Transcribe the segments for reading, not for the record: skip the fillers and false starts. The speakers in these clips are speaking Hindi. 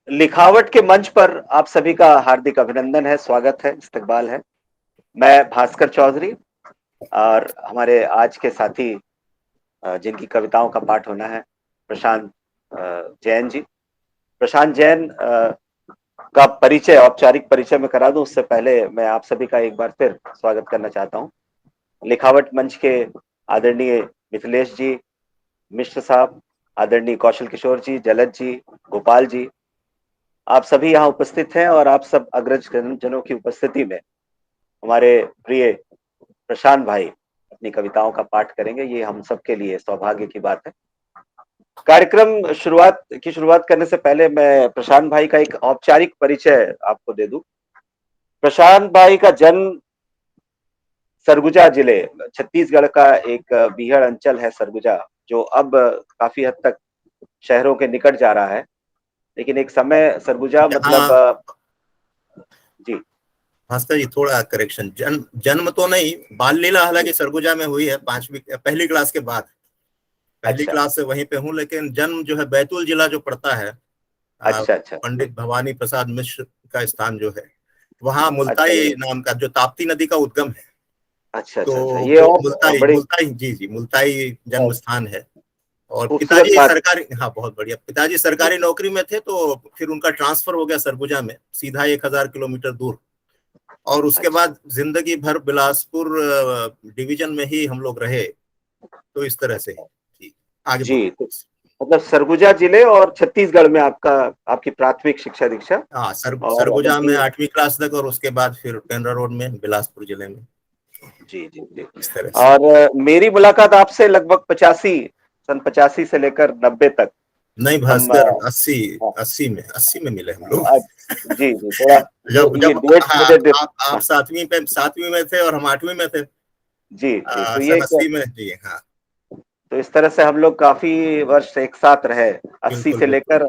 लिखावट के मंच पर आप सभी का हार्दिक अभिनंदन है, स्वागत है, इस्तकबाल है। मैं भास्कर चौधरी और हमारे आज के साथी जिनकी कविताओं का पाठ होना है, प्रशांत जैन जी। प्रशांत जैन का परिचय, औपचारिक परिचय मैं करा दूं उससे पहले मैं आप सभी का एक बार फिर स्वागत करना चाहता हूं। लिखावट मंच के आदरणीय मिथिलेश जी, मिश्र साहब, आदरणीय कौशल किशोर जी, जलज जी, गोपाल जी, आप सभी यहाँ उपस्थित हैं और आप सब अग्रज जनों की उपस्थिति में हमारे प्रिय प्रशांत भाई अपनी कविताओं का पाठ करेंगे। ये हम सबके लिए सौभाग्य की बात है। कार्यक्रम शुरुआत करने से पहले मैं प्रशांत भाई का एक औपचारिक परिचय आपको दे दूं। प्रशांत भाई का जन्म सरगुजा जिले, छत्तीसगढ़ का एक बीहड़ अंचल है सरगुजा, जो अब काफी हद तक शहरों के निकट जा रहा है, लेकिन एक समय सरगुजा मतलब हाँ जी। भास्कर जी, थोड़ा करेक्शन। जन्म जन्म तो नहीं, बाल लीला हालांकि सरगुजा में हुई है, पांचवी पहली क्लास के बाद। पहली अच्छा क्लास से वहीं पे हूँ, लेकिन जन्म जो है बैतूल जिला जो पड़ता है, अच्छा अच्छा पंडित भवानी प्रसाद मिश्र का स्थान जो है, वहाँ अच्छा। मुल्ताई ये नाम का, जो ताप्ती नदी का उद्गम है, अच्छा अच्छा अच्छा, तो ये वो और मुल्ताई बड़ी मुल्ताई जी जी मुल्ताई जन्म स्थान है। और खूबसूरत पिताजी बात। सरकारी, हाँ बहुत बढ़िया, पिताजी जी सरकारी नौकरी में थे, तो फिर उनका ट्रांसफर हो गया सरगुजा में, सीधा 1,000 किलोमीटर दूर। और उसके अच्छा बाद जिंदगी भर बिलासपुर डिवीजन में ही हम लोग रहे। तो इस तरह से जी, आगे जी। बोलो। तो मतलब सरगुजा जिले और छत्तीसगढ़ में आपका आपकी प्राथमिक शिक्षा दीक्षा हाँ, और सरगुजा में अभी 8वीं क्लास तक, और उसके बाद फिर पेंड्रा रोड में बिलासपुर जिले में, जी जी जी। इस तरह से। और मेरी मुलाकात आपसे लगभग 85 सन 85 से लेकर 90 तक नहीं हम भास्कर, 80 हाँ, 80 में मिले हम लोग। जी जी थोड़ा जब ये जब डेट हाँ, मुझे आप सातवीं में थे और हम 8वीं में थे, जी जी। तो ये सन 80 में जी। हाँ तो इस तरह से हम लोग काफी वर्ष एक साथ रहे, 80 बिल्कुल से बिल्कुल। लेकर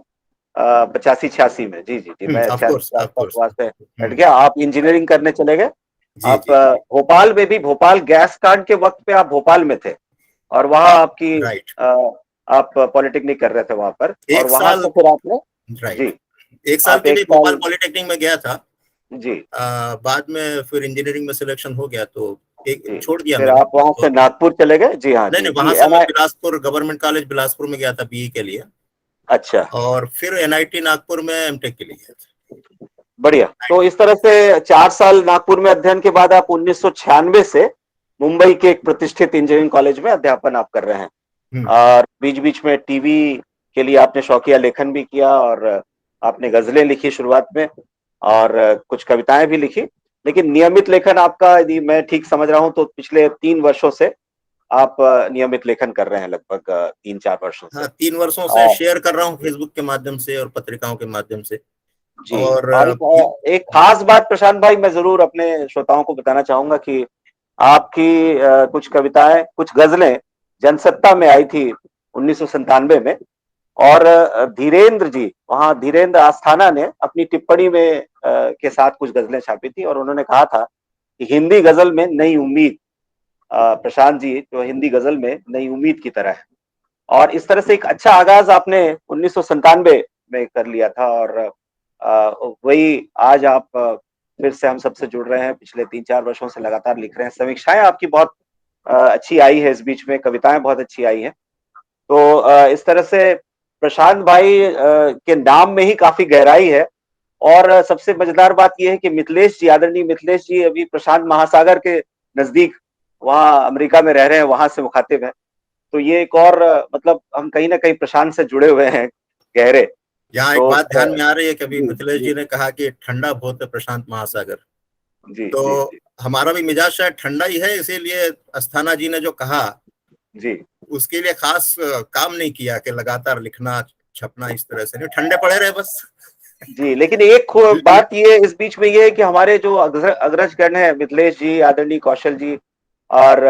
85 86 में। जी जी जी, मैं ऑफ 86 कोर्स के ऑफ आसपास कोर्स। वहां से हट गया। आप इंजीनियरिंग करने चले गए। जी आप जी। भोपाल में भी, भोपाल गैस कांड के वक्त पे आप भोपाल में थे और वहां आपकी राइट। अ, आप पॉलिटेक्निक कर रहे थे वहां पर, और एक वहां साल से फिर आपने राइट, जी एक साल आप के एक लिए भोपाल साल पॉलिटेक्निक में गया था। जी बाद में फिर इंजीनियरिंग में सिलेक्शन हो गया, तो एक जी छोड़ दिया फिर मैंने। आप वहां से और नागपुर चले गए। जी हाँ नहीं जी नहीं, जी वहां से मैं बिलासपुर गवर्नमेंट कॉलेज बिलासपुर में गया था बीई के लिए। अच्छा और फिर एनआईटी नागपुर में एमटेक के लिए गया था। बढ़िया। तो इस तरह से 4 साल नागपुर में अध्ययन के बाद आप 1996 से मुंबई के एक प्रतिष्ठित इंजीनियरिंग कॉलेज में अध्यापन आप कर रहे हैं। हम्म। और बीच बीच में टीवी के लिए आपने शौकिया लेखन भी किया और आपने गजलें लिखी शुरुआत में और कुछ कविताएं भी लिखी। लेकिन नियमित लेखन आपका, यदि मैं ठीक समझ रहा हूं तो पिछले 3 वर्षों से आप नियमित लेखन कर रहे हैं, लगभग 3 4 वर्षों से। हाँ, 3 वर्षों से और शेयर कर रहा हूँ फेसबुक के माध्यम से और पत्रिकाओं के माध्यम से। जी, और और एक खास बात प्रशांत भाई मैं जरूर अपने श्रोताओं को बताना चाहूंगा कि आपकी कुछ कविताएं, कुछ गजलें जनसत्ता में आई थी 1997 में। और धीरेन्द्र जी, वहां धीरेन्द्र आस्थाना ने अपनी टिप्पणी में के साथ कुछ गजलें छापी थी और उन्होंने कहा था कि हिंदी गजल में नई उम्मीद, प्रशांत जी जो हिंदी गजल में नई उम्मीद की तरह है। और इस तरह से एक अच्छा आगाज आपने 1997 में कर लिया था और वही आज आप फिर से हम सबसे जुड़ रहे हैं। पिछले 3 4 वर्षों से लगातार लिख रहे हैं। समीक्षाएं आपकी बहुत अच्छी आई है, इस बीच में कविताएं बहुत अच्छी आई हैं। तो इस तरह से प्रशांत भाई के नाम में ही काफी गहराई है। और सबसे मजेदार बात यह है कि मिथिलेश जी, आदरणीय मिथिलेश जी अभी प्रशांत महासागर के नजदीक वहां अमेरिका में रह रहे हैं, वहां से मुखातिब है। तो ये एक और मतलब हम कहीं ना कहीं प्रशांत से जुड़े हुए हैं गहरे। यहाँ एक तो बात ध्यान में आ रही है कि अभी जी मिथिलेश जी जी ने कहा कि ठंडा बहुत है प्रशांत महासागर। जी तो जी जी हमारा भी मिजाज शायद ठंडा ही है, इसीलिए अस्थाना जी ने जो कहा जी उसके लिए खास काम नहीं किया कि लगातार लिखना छपना, इस तरह से नहीं, ठंडे पड़े रहे बस। जी। लेकिन एक बात ये इस बीच में ये है कि हमारे जो अग्रजगण है, मिथिलेश जी, आदरणीय कौशल जी और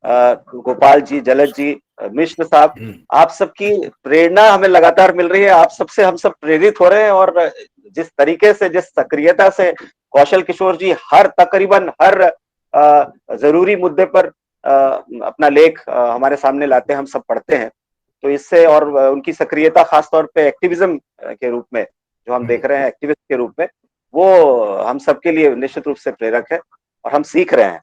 गोपाल जी, जलज जी, मिश्र साहब, हम्म। आप सबकी प्रेरणा हमें लगातार मिल रही है। आप सबसे हम सब प्रेरित हो रहे हैं। और जिस तरीके से, जिस सक्रियता से कौशल किशोर जी हर तकरीबन हर जरूरी मुद्दे पर अपना लेख हमारे सामने लाते हैं, हम सब पढ़ते हैं। तो इससे और उनकी सक्रियता खासतौर पे एक्टिविज्म के रूप में जो हम देख रहे हैं एक्टिविस्ट के रूप में, वो हम सबके लिए निश्चित रूप से प्रेरक है और हम सीख रहे हैं।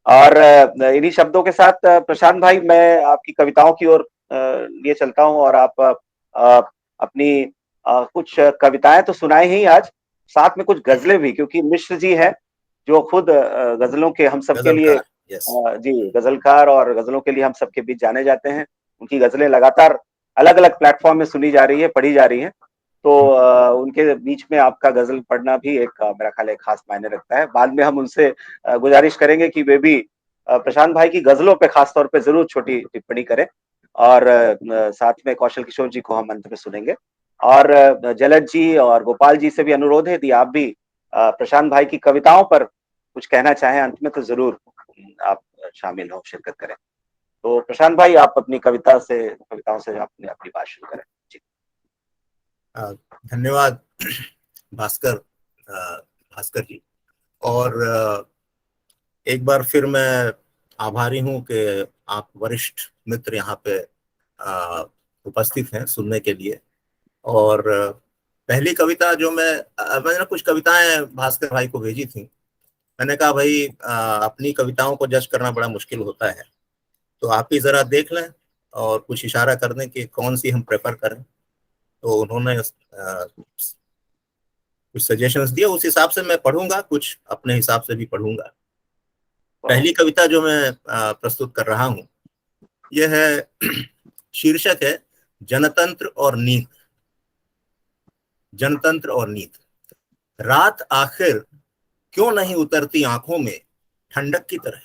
और इन्हीं शब्दों के साथ प्रशांत भाई, मैं आपकी कविताओं की ओर लिए चलता हूं, और आप अपनी कुछ कविताएं तो सुनाए ही आज, साथ में कुछ गजलें भी, क्योंकि मिश्र जी है जो खुद गजलों के हम सबके लिए गजलकार। यस। जी गजलकार, और गजलों के लिए हम सबके बीच जाने जाते हैं। उनकी गजलें लगातार अलग अलग प्लेटफॉर्म में सुनी जा रही है, पढ़ी जा रही है। तो उनके बीच में आपका गजल पढ़ना भी एक मेरा ख्याल है खास मायने रखता है। बाद में हम उनसे गुजारिश करेंगे कि वे भी प्रशांत भाई की गजलों पे खास तौर पे जरूर छोटी टिप्पणी करें, और साथ में कौशल किशोर जी को हम अंत में सुनेंगे। और जलज जी और गोपाल जी से भी अनुरोध है, यदि आप भी प्रशांत भाई की कविताओं पर कुछ कहना चाहें अंत में, तो जरूर आप शामिल हो, शिरकत करें। तो प्रशांत भाई, आप अपनी कविताओं से अपनी अपनी बात शुरू करें जी। धन्यवाद भास्कर, भास्कर जी। और एक बार फिर मैं आभारी हूं कि आप वरिष्ठ मित्र यहाँ पे उपस्थित हैं सुनने के लिए। और पहली कविता जो मैंने कुछ कविताएं भास्कर भाई को भेजी थी। मैंने कहा भाई अपनी कविताओं को जज करना बड़ा मुश्किल होता है, तो आप ही जरा देख लें और कुछ इशारा कर दें कि कौन सी हम प्रेफर करें। तो उन्होंने कुछ सजेशंस दिए, उस हिसाब से मैं पढ़ूंगा, कुछ अपने हिसाब से भी पढ़ूंगा। पहली कविता जो मैं प्रस्तुत कर रहा हूं, यह है शीर्षक है जनतंत्र और नींद। जनतंत्र और नींद। रात आखिर क्यों नहीं उतरती आंखों में ठंडक की तरह।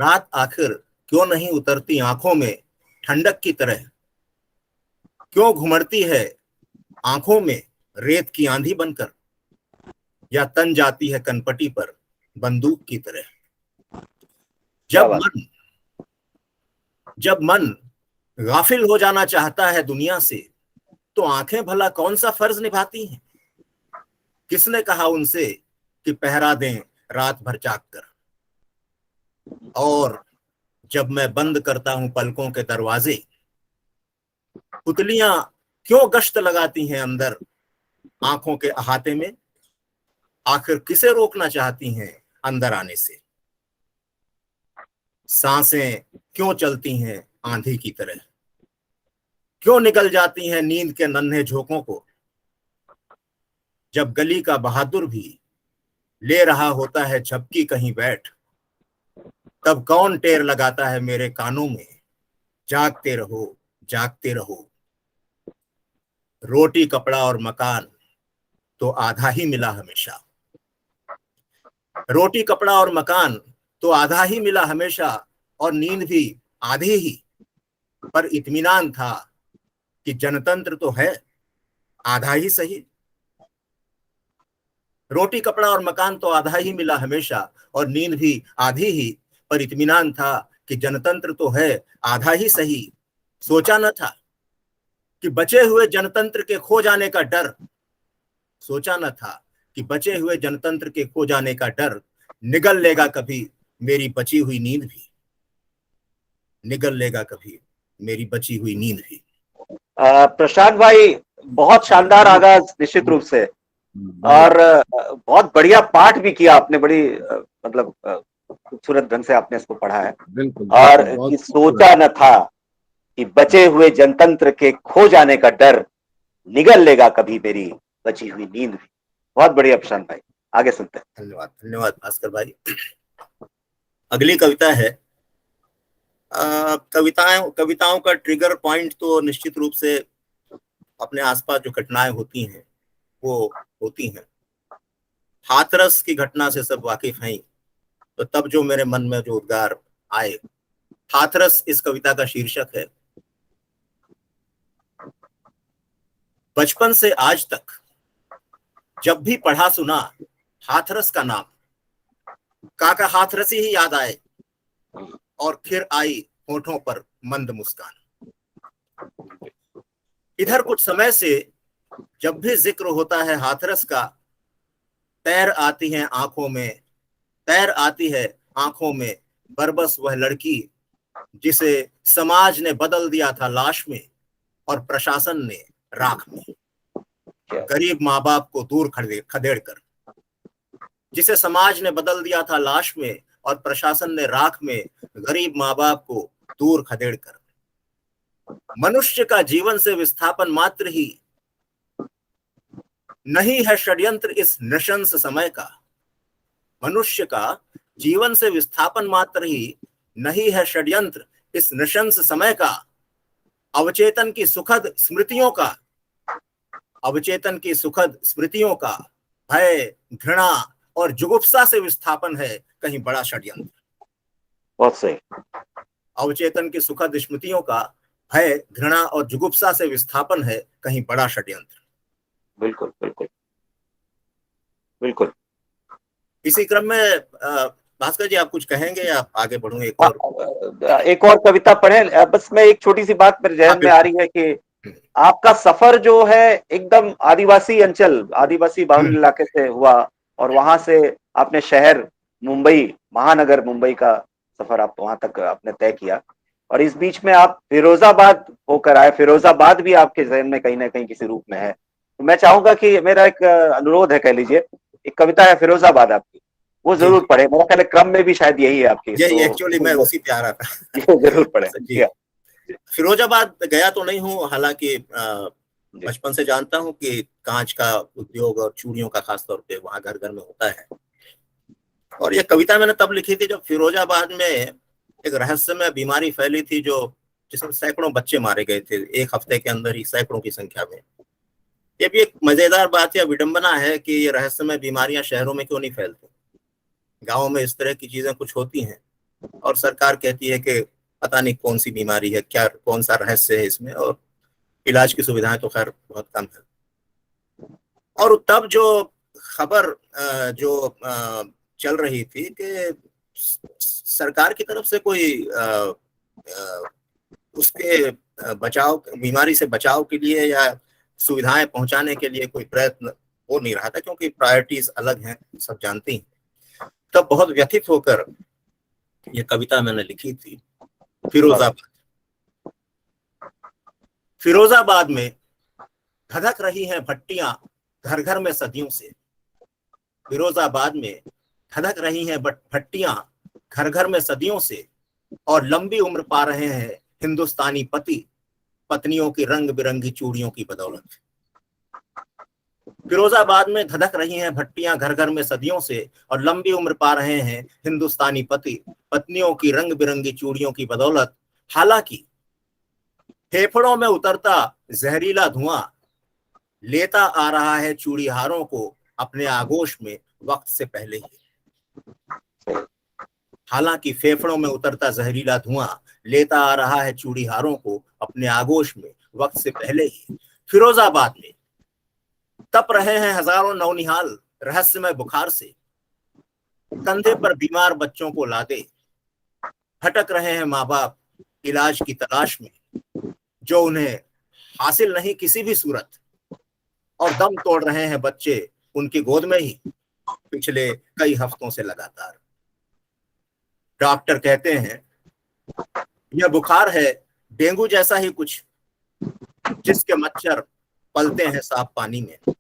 रात आखिर क्यों नहीं उतरती आंखों में ठंडक की तरह। क्यों घुमड़ती है आंखों में रेत की आंधी बनकर, या तन जाती है कनपटी पर बंदूक की तरह। जब मन गाफिल हो जाना चाहता है दुनिया से, तो आंखें भला कौन सा फर्ज निभाती हैं। किसने कहा उनसे कि पहरा दें रात भर जाग कर। और जब मैं बंद करता हूं पलकों के दरवाजे, पुतलियां क्यों गश्त लगाती हैं अंदर आंखों के अहाते में। आखिर किसे रोकना चाहती हैं अंदर आने से। सांसें क्यों चलती हैं आंधी की तरह। क्यों निकल जाती हैं नींद के नन्हे झोंकों को। जब गली का बहादुर भी ले रहा होता है झपकी कहीं बैठ, तब कौन टेर लगाता है मेरे कानों में, जागते रहो जागते रहो। रोटी कपड़ा और मकान तो आधा ही मिला हमेशा। रोटी कपड़ा और मकान तो आधा ही मिला हमेशा, और नींद भी आधी ही। पर इत्मीनान था कि जनतंत्र तो है आधा ही सही। रोटी कपड़ा और मकान तो आधा ही मिला हमेशा, और नींद भी आधी ही। पर इत्मीनान था कि जनतंत्र तो है आधा ही सही। सोचा न था कि बचे हुए जनतंत्र के खो जाने का डर। सोचा न था कि बचे हुए जनतंत्र के खो जाने का डर निगल लेगा कभी मेरी बची हुई नींद भी। निगल लेगा कभी मेरी बची हुई नींद भी। प्रशांत भाई, बहुत शानदार आगाज निश्चित रूप से, और बहुत बढ़िया पाठ भी किया आपने, बड़ी मतलब खूबसूरत ढंग से आपने इसको पढ़ा है। और कि सोचा न था कि बचे हुए जनतंत्र के खो जाने का डर निगल लेगा कभी मेरी बची हुई नींद भी। बहुत बढ़िया प्रशांत भाई, आगे सुनते हैं। धन्यवाद धन्यवाद भास्कर भाई। अगली कविता है, कविताओं का ट्रिगर पॉइंट तो निश्चित रूप से अपने आसपास जो घटनाएं होती हैं वो होती हैं। हाथरस की घटना से सब वाकिफ हैं, तो तब जो मेरे मन में जो उद्गार आए, हाथरस इस कविता का शीर्षक है। बचपन से आज तक जब भी पढ़ा सुना हाथरस का नाम, काका हाथरस ही याद आए, और फिर आई होठों पर मंद मुस्कान। इधर कुछ समय से जब भी जिक्र होता है हाथरस का, तैर आती है आंखों में, तैर आती है आंखों में बरबस वह लड़की जिसे समाज ने बदल दिया था लाश में और प्रशासन ने राख में। गरीब माँ बाप को दूर खदेड़ कर, जिसे समाज ने बदल दिया था लाश में और प्रशासन ने राख में, गरीब माँ बाप को दूर खदेड़ कर। मनुष्य का जीवन से विस्थापन मात्र ही नहीं है षड्यंत्र इस नृशंस समय का। मनुष्य का जीवन से विस्थापन मात्र ही नहीं है षड्यंत्र इस नृशंस समय का। अवचेतन की सुखद स्मृतियों का, अवचेतन की सुखद स्मृतियों का भय, घृणा और जुगुप्सा से विस्थापन है कहीं बड़ा षड्यंत्र। बहुत सही। अवचेतन की सुखद स्मृतियों का भय, घृणा और जुगुप्सा से विस्थापन है कहीं बड़ा षड्यंत्र। बिल्कुल बिल्कुल बिल्कुल। इसी क्रम में भास्कर जी, आप कुछ कहेंगे या आगे बढ़ूं? एक और कविता पढ़े। बस मैं एक छोटी सी बात मेरे जहन में आ रही है कि आपका सफर जो है एकदम आदिवासी अंचल, आदिवासी बाहुल्य इलाके से हुआ और वहां से आपने शहर मुंबई, महानगर मुंबई का सफर आप वहां तक आपने तय किया और इस बीच में आप फिरोजाबाद होकर आए। फिरोजाबाद भी आपके जहन में कहीं ना कहीं किसी रूप में है। तो मैं चाहूंगा कि मेरा एक अनुरोध है, कह लीजिए, एक कविता है फिरोजाबाद आपकी, वो जरूर पढ़े। मेरा ख्याल क्रम में भी शायद यही है आपकी। यही एक्चुअली मैं उसी पे आ रहा था। ये जरूर पढ़े। फिरोजाबाद गया तो नहीं हूँ, हालांकि बचपन से जानता हूँ कि कांच का उद्योग और चूड़ियों का खासतौर पे वहां घर घर में होता है। और ये कविता मैंने तब लिखी थी जब फिरोजाबाद में एक रहस्यमय बीमारी फैली थी, जो जिसमें सैकड़ों बच्चे मारे गए थे एक हफ्ते के अंदर ही, सैकड़ों की संख्या में। ये भी एक मजेदार बात या विडंबना है कि ये रहस्यमय बीमारियां शहरों में क्यों नहीं फैलती। गाँव में इस तरह की चीजें कुछ होती हैं और सरकार कहती है कि पता नहीं कौन सी बीमारी है, क्या कौन सा रहस्य है इसमें, और इलाज की सुविधाएं तो खैर बहुत कम है। और तब जो खबर जो चल रही थी कि सरकार की तरफ से कोई उसके बचाव, बीमारी से बचाव के लिए या सुविधाएं पहुंचाने के लिए कोई प्रयत्न हो नहीं रहा था, क्योंकि प्रायोरिटीज अलग हैं, सब जानती हैं। तब बहुत व्यथित होकर ये कविता मैंने लिखी थी। फिरोजाबाद। फिरोजाबाद में धधक रही हैं भट्टियां घर घर में सदियों से। फिरोजाबाद में धधक रही हैं भट्टियां घर घर में सदियों से, और लंबी उम्र पा रहे हैं हिंदुस्तानी पति पत्नियों की रंग बिरंगी चूड़ियों की बदौलत। फिरोजाबाद में धधक रही हैं भट्टियां घर घर में सदियों से, और लंबी उम्र पा रहे हैं हिंदुस्तानी पति पत्नियों की रंग बिरंगी चूड़ियों की बदौलत। हालांकि फेफड़ों में उतरता जहरीला धुआं लेता आ रहा है चूड़ीहारों को अपने आगोश में वक्त से पहले ही। हालांकि फेफड़ों में उतरता जहरीला धुआं लेता आ रहा है चूड़ीहारों को अपने आगोश में वक्त से पहले ही। फिरोजाबाद में तप रहे हैं हजारों नौनिहाल रहस्यमय बुखार से। कंधे पर बीमार बच्चों को लादे भटक रहे हैं माँ बाप इलाज की तलाश में, जो उन्हें हासिल नहीं किसी भी सूरत, और दम तोड़ रहे हैं बच्चे उनकी गोद में ही पिछले कई हफ्तों से लगातार। डॉक्टर कहते हैं यह बुखार है डेंगू जैसा ही कुछ, जिसके मच्छर पलते हैं साफ पानी में।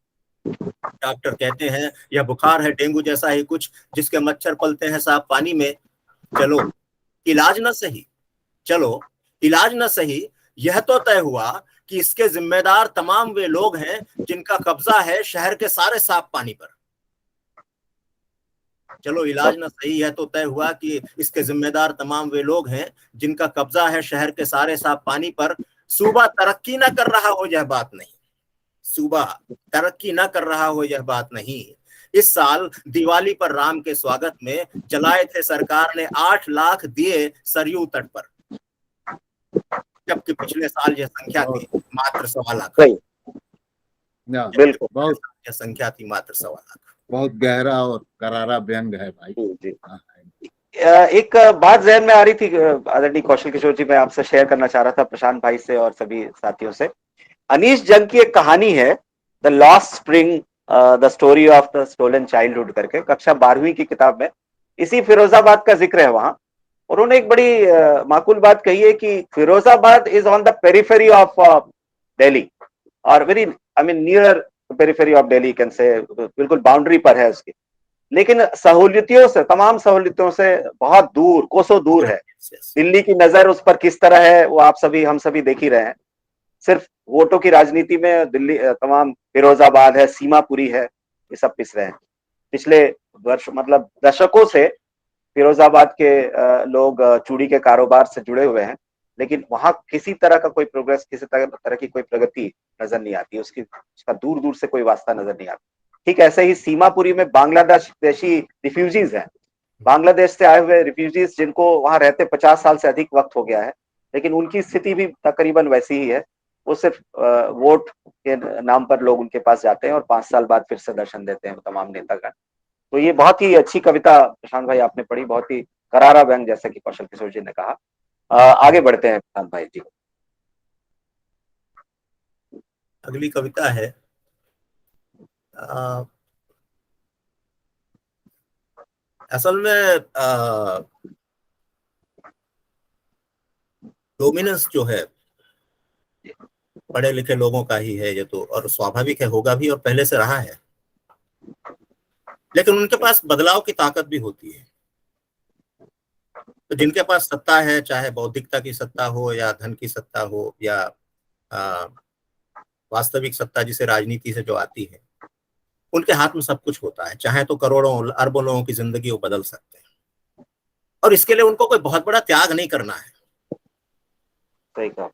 डॉक्टर कहते हैं यह बुखार है डेंगू जैसा ही कुछ, जिसके मच्छर पलते हैं साफ पानी में। चलो इलाज न सही, चलो इलाज न सही, यह तो तय हुआ कि इसके जिम्मेदार तमाम वे लोग हैं जिनका कब्जा है शहर के सारे साफ पानी पर। चलो इलाज न सही, यह तो तय हुआ कि इसके जिम्मेदार तमाम वे लोग हैं जिनका कब्जा है शहर के सारे साफ पानी पर। सूबा तरक्की न कर रहा हो यह बात नहीं, सूबा तरक्की न कर रहा हो यह बात नहीं। इस साल दिवाली पर राम के स्वागत में जलाए थे सरकार ने 8 लाख दिए सरयू तट पर, जबकि पिछले साल यह संख्या थी मात्र 1.25 लाख। बिल्कुल, बहुत यह संख्या थी मात्र 1.25 लाख। बहुत गहरा और करारा व्यंग है भाई जी। एक बात जहन में आ रही थी आदरणीय कौशल किशोर जी, मैं आपसे शेयर करना चाह रहा था, प्रशांत भाई से और सभी साथियों से। अनीश जंग की एक कहानी है, the lost spring, the story of the stolen childhood करके, कक्षा 12वीं की किताब में इसी फिरोजाबाद का जिक्र है वहां। उन्होंने एक बड़ी माकूल बात कही है कि Firozabad is on the periphery of Delhi और very near periphery of Delhi can say, बिल्कुल बाउंड्री पर है उसकी, लेकिन सहूलियतों से, तमाम सहूलियतों से बहुत दूर, कोसों दूर है। दिल्ली की नजर उस पर किस तरह है वो आप सभी, हम सभी देख ही रहे हैं। सिर्फ वोटों की राजनीति में दिल्ली, तमाम फिरोजाबाद है, सीमापुरी है, ये सब पिस रहे हैं। पिछले वर्ष, मतलब दशकों से फिरोजाबाद के लोग चूड़ी के कारोबार से जुड़े हुए हैं, लेकिन वहां किसी तरह का कोई प्रोग्रेस, किसी तरह की कोई प्रगति नजर नहीं आती, उसका दूर दूर से कोई वास्ता नजर नहीं आता। ठीक ऐसे ही सीमापुरी में बांग्लादेशी रिफ्यूजीज हैं, बांग्लादेश से आए हुए रिफ्यूजीज, जिनको वहां रहते 50 साल से अधिक वक्त हो गया है, लेकिन उनकी स्थिति भी तकरीबन वैसी ही है। वो सिर्फ वोट के नाम पर लोग उनके पास जाते हैं और 5 साल बाद फिर से दर्शन देते हैं तमाम नेतागण। तो ये बहुत ही अच्छी कविता प्रशांत भाई आपने पढ़ी, बहुत ही करारा व्यंग, जैसा कि कौशल किशोर जी ने कहा। आगे बढ़ते हैं प्रशांत भाई जी। अगली कविता है असल में डोमिनेंस जो है पढ़े लिखे लोगों का ही है ये तो, और स्वाभाविक है, होगा भी और पहले से रहा है, लेकिन उनके पास बदलाव की ताकत भी होती है। तो जिनके पास सत्ता है, चाहे बौद्धिकता की सत्ता हो या धन की सत्ता हो या वास्तविक सत्ता जिसे राजनीति से जो आती है, उनके हाथ में सब कुछ होता है। चाहे तो करोड़ों अरबों लोगों की जिंदगी वो बदल सकते हैं, और इसके लिए उनको कोई बहुत बड़ा त्याग नहीं करना है। सही कहा।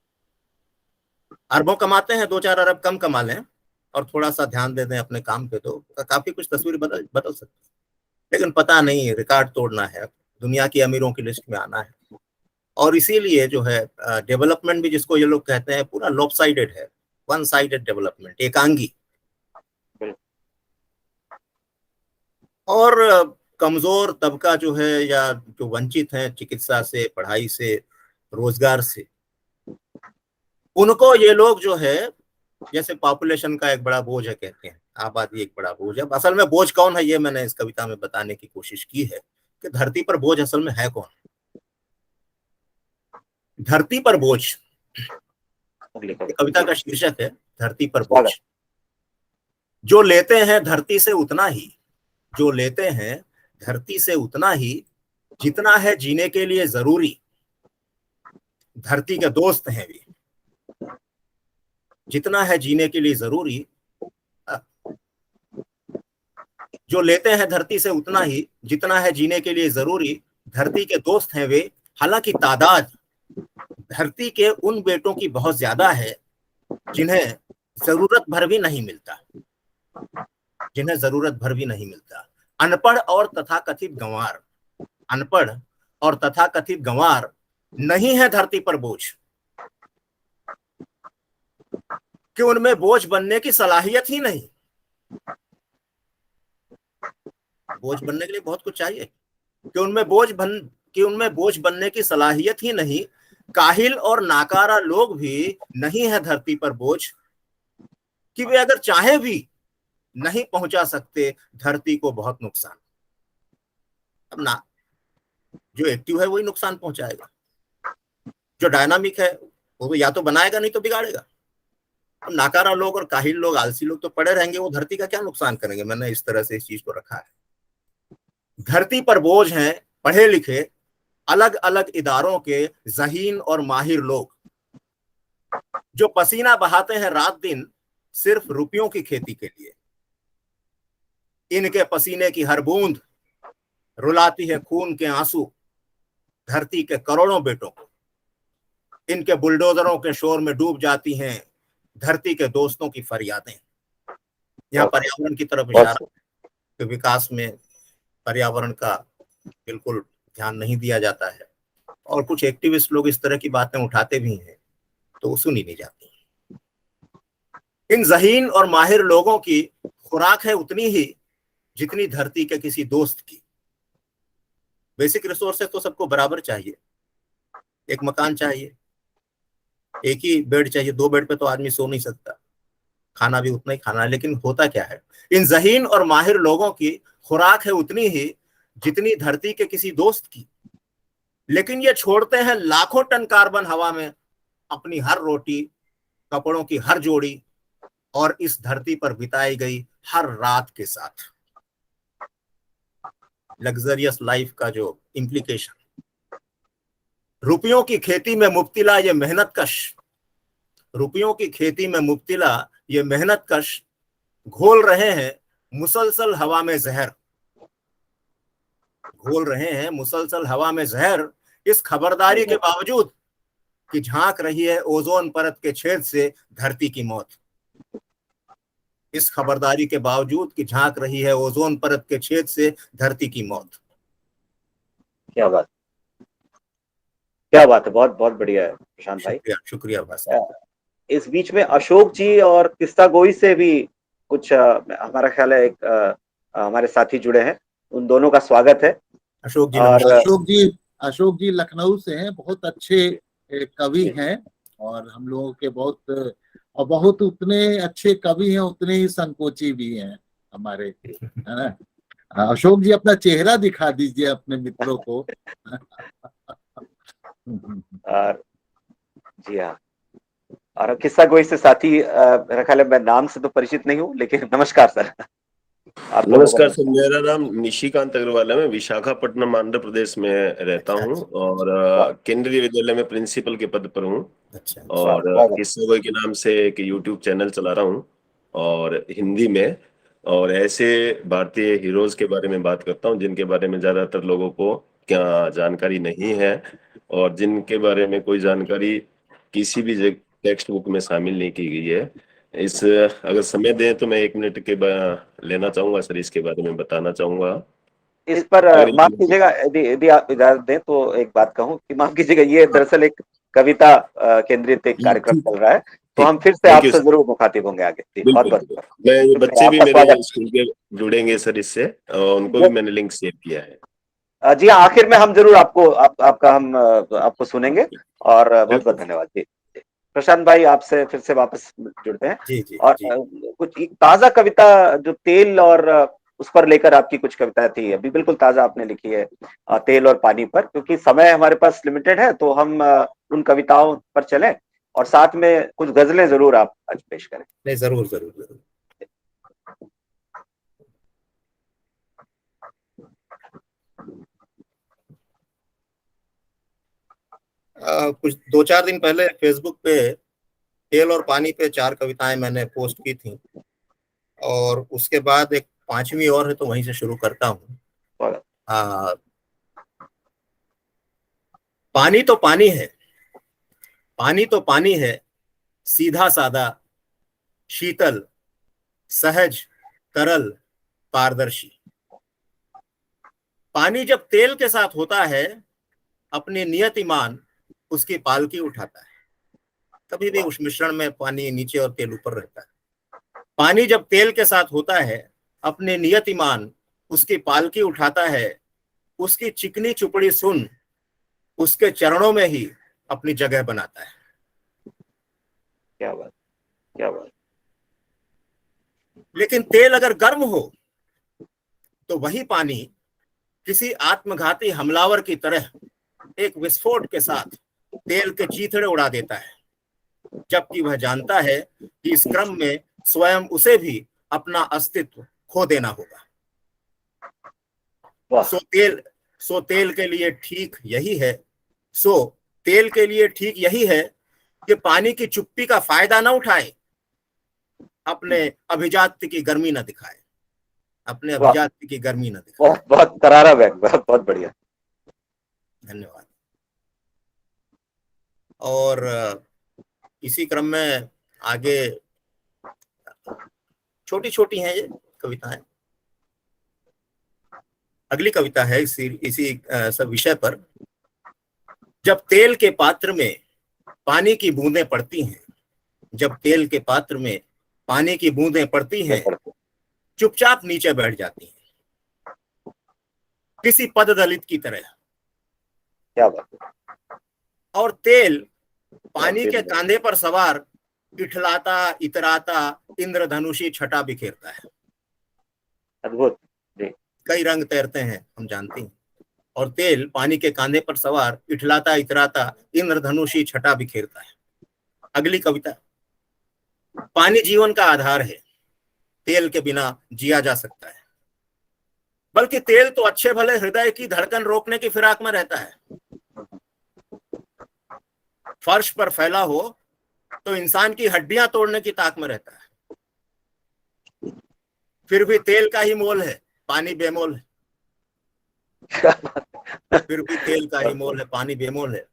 अरबों कमाते हैं, 2-4 अरब कम कमा लें और थोड़ा सा ध्यान दे दें अपने काम पे, तो काफी कुछ तस्वीर बदल सकती है। लेकिन पता नहीं, रिकॉर्ड तोड़ना है, दुनिया की अमीरों की लिस्ट में आना है, और इसीलिए जो है डेवलपमेंट भी जिसको ये लोग कहते हैं पूरा लॉपसाइडेड है, वन साइडेड डेवलपमेंट, एकांगी। और कमजोर तबका जो है या जो वंचित है चिकित्सा से, पढ़ाई से, रोजगार से, उनको ये लोग जो है, जैसे पॉपुलेशन का एक बड़ा बोझ है कहते हैं, आबादी एक बड़ा बोझ है। असल में बोझ कौन है ये मैंने इस कविता में बताने की कोशिश की है कि धरती पर बोझ असल में है कौन। धरती पर बोझ, कविता का शीर्षक है धरती पर बोझ। जो लेते हैं धरती से उतना ही, जो लेते हैं धरती से उतना ही, जितना है जीने के लिए जरूरी। धरती के दोस्त हैं वे, जितना है जीने के लिए जरूरी। जो लेते हैं धरती से उतना ही, जितना है जीने के लिए जरूरी। धरती के दोस्त हैं वे, हालांकि तादाद धरती के उन बेटों की बहुत ज्यादा है जिन्हें जरूरत भर भी नहीं मिलता, जिन्हें जरूरत भर भी नहीं मिलता। अनपढ़ और तथाकथित गंवार, अनपढ़ और तथाकथित गंवार नहीं है धरती पर बोझ, कि उनमें बोझ बनने की सलाहियत ही नहीं। बोझ बनने के लिए बहुत कुछ चाहिए, कि उनमें बोझ बनने की सलाहियत ही नहीं। काहिल और नाकारा लोग भी नहीं है धरती पर बोझ, कि वे अगर चाहे भी नहीं पहुंचा सकते धरती को बहुत नुकसान। अब ना, जो एक्टिव है वही नुकसान पहुंचाएगा, जो डायनामिक है वो या तो बनाएगा नहीं तो बिगाड़ेगा। अब नाकारा लोग और काहिल लोग, आलसी लोग तो पड़े रहेंगे, वो धरती का क्या नुकसान करेंगे। मैंने इस तरह से इस चीज को रखा है। धरती पर बोझ हैं पढ़े लिखे, अलग अलग इदारों के ज़हीन और माहिर लोग, जो पसीना बहाते हैं रात दिन सिर्फ रुपयों की खेती के लिए। इनके पसीने की हर बूंद रुलाती है खून के आंसू धरती के करोड़ों बेटों को। इनके बुलडोजरों के शोर में डूब जाती हैं धरती के दोस्तों की फरियादें। यहाँ पर्यावरण की तरफ इशारा कि विकास में पर्यावरण का बिल्कुल ध्यान नहीं दिया जाता है, और कुछ एक्टिविस्ट लोग इस तरह की बातें उठाते भी हैं तो वो सुनी नहीं जाती। इन ज़हीन और माहिर लोगों की खुराक है उतनी ही जितनी धरती के किसी दोस्त की। बेसिक रिसोर्सेज तो सबको बराबर चाहिए। एक मकान चाहिए, एक ही बेड चाहिए, 2 बेड पे तो आदमी सो नहीं सकता, खाना भी उतना ही खाना है। लेकिन होता क्या है, इन ज़हीन और माहिर लोगों की खुराक है उतनी ही जितनी धरती के किसी दोस्त की, लेकिन ये छोड़ते हैं लाखों टन कार्बन हवा में अपनी हर रोटी, कपड़ों की हर जोड़ी और इस धरती पर बिताई गई हर रात के साथ। लग्जरियस लाइफ का जो इम्प्लीकेशन, रुपयों की खेती में मुब्तिला ये मेहनत कश, रुपयों की खेती में मुब्तिला ये मेहनत कश घोल रहे हैं मुसलसल हवा में जहर, घोल रहे हैं मुसलसल हवा में जहर, इस खबरदारी के बावजूद कि झांक रही है ओजोन परत के छेद से धरती की मौत, इस खबरदारी के बावजूद कि झांक रही है ओजोन परत के छेद से धरती की मौत। क्या बात, क्या बात है, बहुत बहुत बढ़िया है प्रशांत भाई। शुक्रिया, शुक्रिया भास्कर। इस बीच में अशोक जी और किस्सा गोई से भी कुछ हमारा ख्याल है एक हमारे साथी जुड़े हैं, उन दोनों का स्वागत है। अशोक जी, और अशोक जी लखनऊ से हैं, बहुत अच्छे कवि हैं और हम लोगों के बहुत उतने अच्छे कवि हैं, उतने ही संकोची भी हैं हमारे, है ना। अशोक जी अपना चेहरा दिखा दीजिए अपने मित्रों को। और जी हाँ, और किस्सा गोई से साथी मेरा ख्याल है, मैं नाम से तो परिचित नहीं हूँ, लेकिन नमस्कार सर। नमस्कार सर, मेरा नाम निशिकांत अग्रवाल है। मैं विशाखापट्टनम आंध्र प्रदेश में रहता हूँ और केंद्रीय विद्यालय में प्रिंसिपल के पद पर हूँ। और किस्सा गोई के नाम से एक यूट्यूब चैनल चला रहा हूँ और हिंदी में, और ऐसे भारतीय हीरोज के बारे में बात करता हूँ जिनके बारे में ज्यादातर लोगों को क्या जानकारी नहीं है और जिनके बारे में कोई जानकारी किसी भी टेक्स्ट बुक में शामिल नहीं की गई है। इस अगर समय दें तो मैं 1 मिनट के लेना चाहूंगा सर, इसके बारे में बताना चाहूंगा। इस पर माफ कीजिएगा, यदि आप इजाजत दें तो एक बात कहूं कि माफ कीजिएगा, ये दरअसल एक कविता केंद्रित एक कार्यक्रम चल रहा है, तो हम फिर से आपसे जरूर मुखातिब होंगे आगे। बहुत बहुत मैं, बच्चे भी मेरे स्कूल के जुड़ेंगे सर इससे, उनको भी मैंने लिंक शेयर किया है। जी हाँ, आखिर में हम जरूर आपको सुनेंगे और बहुत बहुत धन्यवाद जी। प्रशांत भाई, आपसे फिर से वापस जुड़ते हैं। जी, और कुछ एक ताजा कविता जो तेल और उस पर लेकर आपकी कुछ कविताएं थी, अभी बिल्कुल ताजा आपने लिखी है तेल और पानी पर, क्योंकि समय हमारे पास लिमिटेड है, तो हम उन कविताओं पर चलें और साथ में कुछ गजलें जरूर आप आज पेश करें। नहीं, जरूर जरूर जरूर। कुछ 2-4 दिन पहले फेसबुक पे तेल और पानी पे 4 कविताएं मैंने पोस्ट की थी और उसके बाद एक 5वीं और है, तो वहीं से शुरू करता हूँ। पानी तो पानी है, पानी तो पानी है, सीधा सादा, शीतल, सहज, तरल, पारदर्शी। पानी जब तेल के साथ होता है, अपनी नियत ईमान उसकी पालकी उठाता है। कभी भी उस मिश्रण में पानी नीचे और तेल ऊपर रहता है। पानी जब तेल के साथ होता है, अपने नियत ईमान उसकी पालकी उठाता है। उसकी चिकनी चुपड़ी सुन, उसके चरणों में ही अपनी जगह बनाता है। क्या बात, क्या बात। लेकिन तेल अगर गर्म हो तो वही पानी किसी आत्मघाती हमलावर की तरह एक विस्फोट के साथ तेल के चीथड़े उड़ा देता है, जबकि वह जानता है कि इस क्रम में स्वयं उसे भी अपना अस्तित्व खो देना होगा। सो तेल के लिए ठीक यही है, सो तेल के लिए ठीक यही है कि पानी की चुप्पी का फायदा न उठाए, अपने अभिजात्य की गर्मी न दिखाए, अपने अभिजात्य की गर्मी न दिखाए। बहुत बहुत करारा व्यंग, बहुत बढ़िया, धन्यवाद। और इसी क्रम में आगे छोटी छोटी हैं ये कविताएं। अगली कविता है इसी सब विषय पर। जब तेल के पात्र में पानी की बूंदें पड़ती हैं, जब तेल के पात्र में पानी की बूंदें पड़ती हैं, चुपचाप नीचे बैठ जाती हैं, किसी पद दलित की तरह। क्या बात। और तेल पानी के कांधे पर सवार इठलाता इतराता इंद्रधनुषी छटा बिखेरता है। अद्भुत, कई रंग तैरते हैं, हम जानते हैं, और तेल पानी के कांधे पर सवार इठलाता इतराता इंद्रधनुषी छटा बिखेरता है। अगली कविता। पानी जीवन का आधार है, तेल के बिना जिया जा सकता है। बल्कि तेल तो अच्छे भले हृदय की धड़कन रोकने की फिराक में रहता है। फर्श पर फैला हो तो इंसान की हड्डियां तोड़ने की ताक में रहता है। फिर भी तेल का ही मोल है, पानी बेमोल है। फिर भी तेल का ही मोल है, पानी बेमोल है।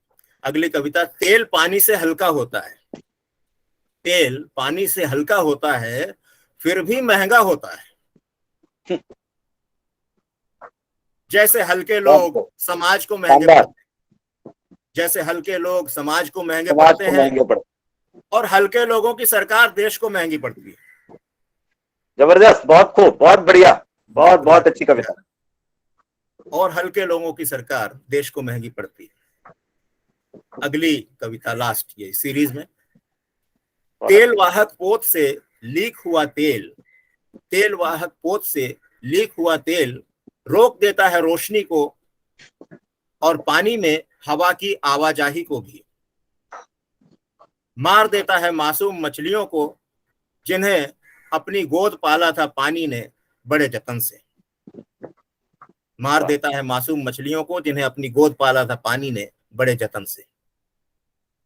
अगली कविता, तेल पानी से हल्का होता है। तेल पानी से हल्का होता है, फिर भी महंगा होता है। जैसे हल्के लोग समाज को महंगे पड़ते हैं, जैसे हल्के लोग समाज को महंगे पड़ते हैं, और हल्के लोगों की सरकार देश को महंगी पड़ती है। जबरदस्त, बहुत खूब, बहुत बढ़िया, बहुत बहुत अच्छी कविता। और हल्के लोगों की सरकार देश को महंगी पड़ती है। अगली कविता, लास्ट ये सीरीज में, तेल वाहक पोत से लीक हुआ तेल, तेल वाहक पोत से लीक हुआ तेल रोक देता है रोशनी को और पानी में हवा की आवाजाही को भी। मार देता है मासूम मछलियों को जिन्हें अपनी गोद पाला था पानी ने बड़े जतन से। मार देता है मासूम मछलियों को जिन्हें अपनी गोद पाला था पानी ने बड़े जतन से।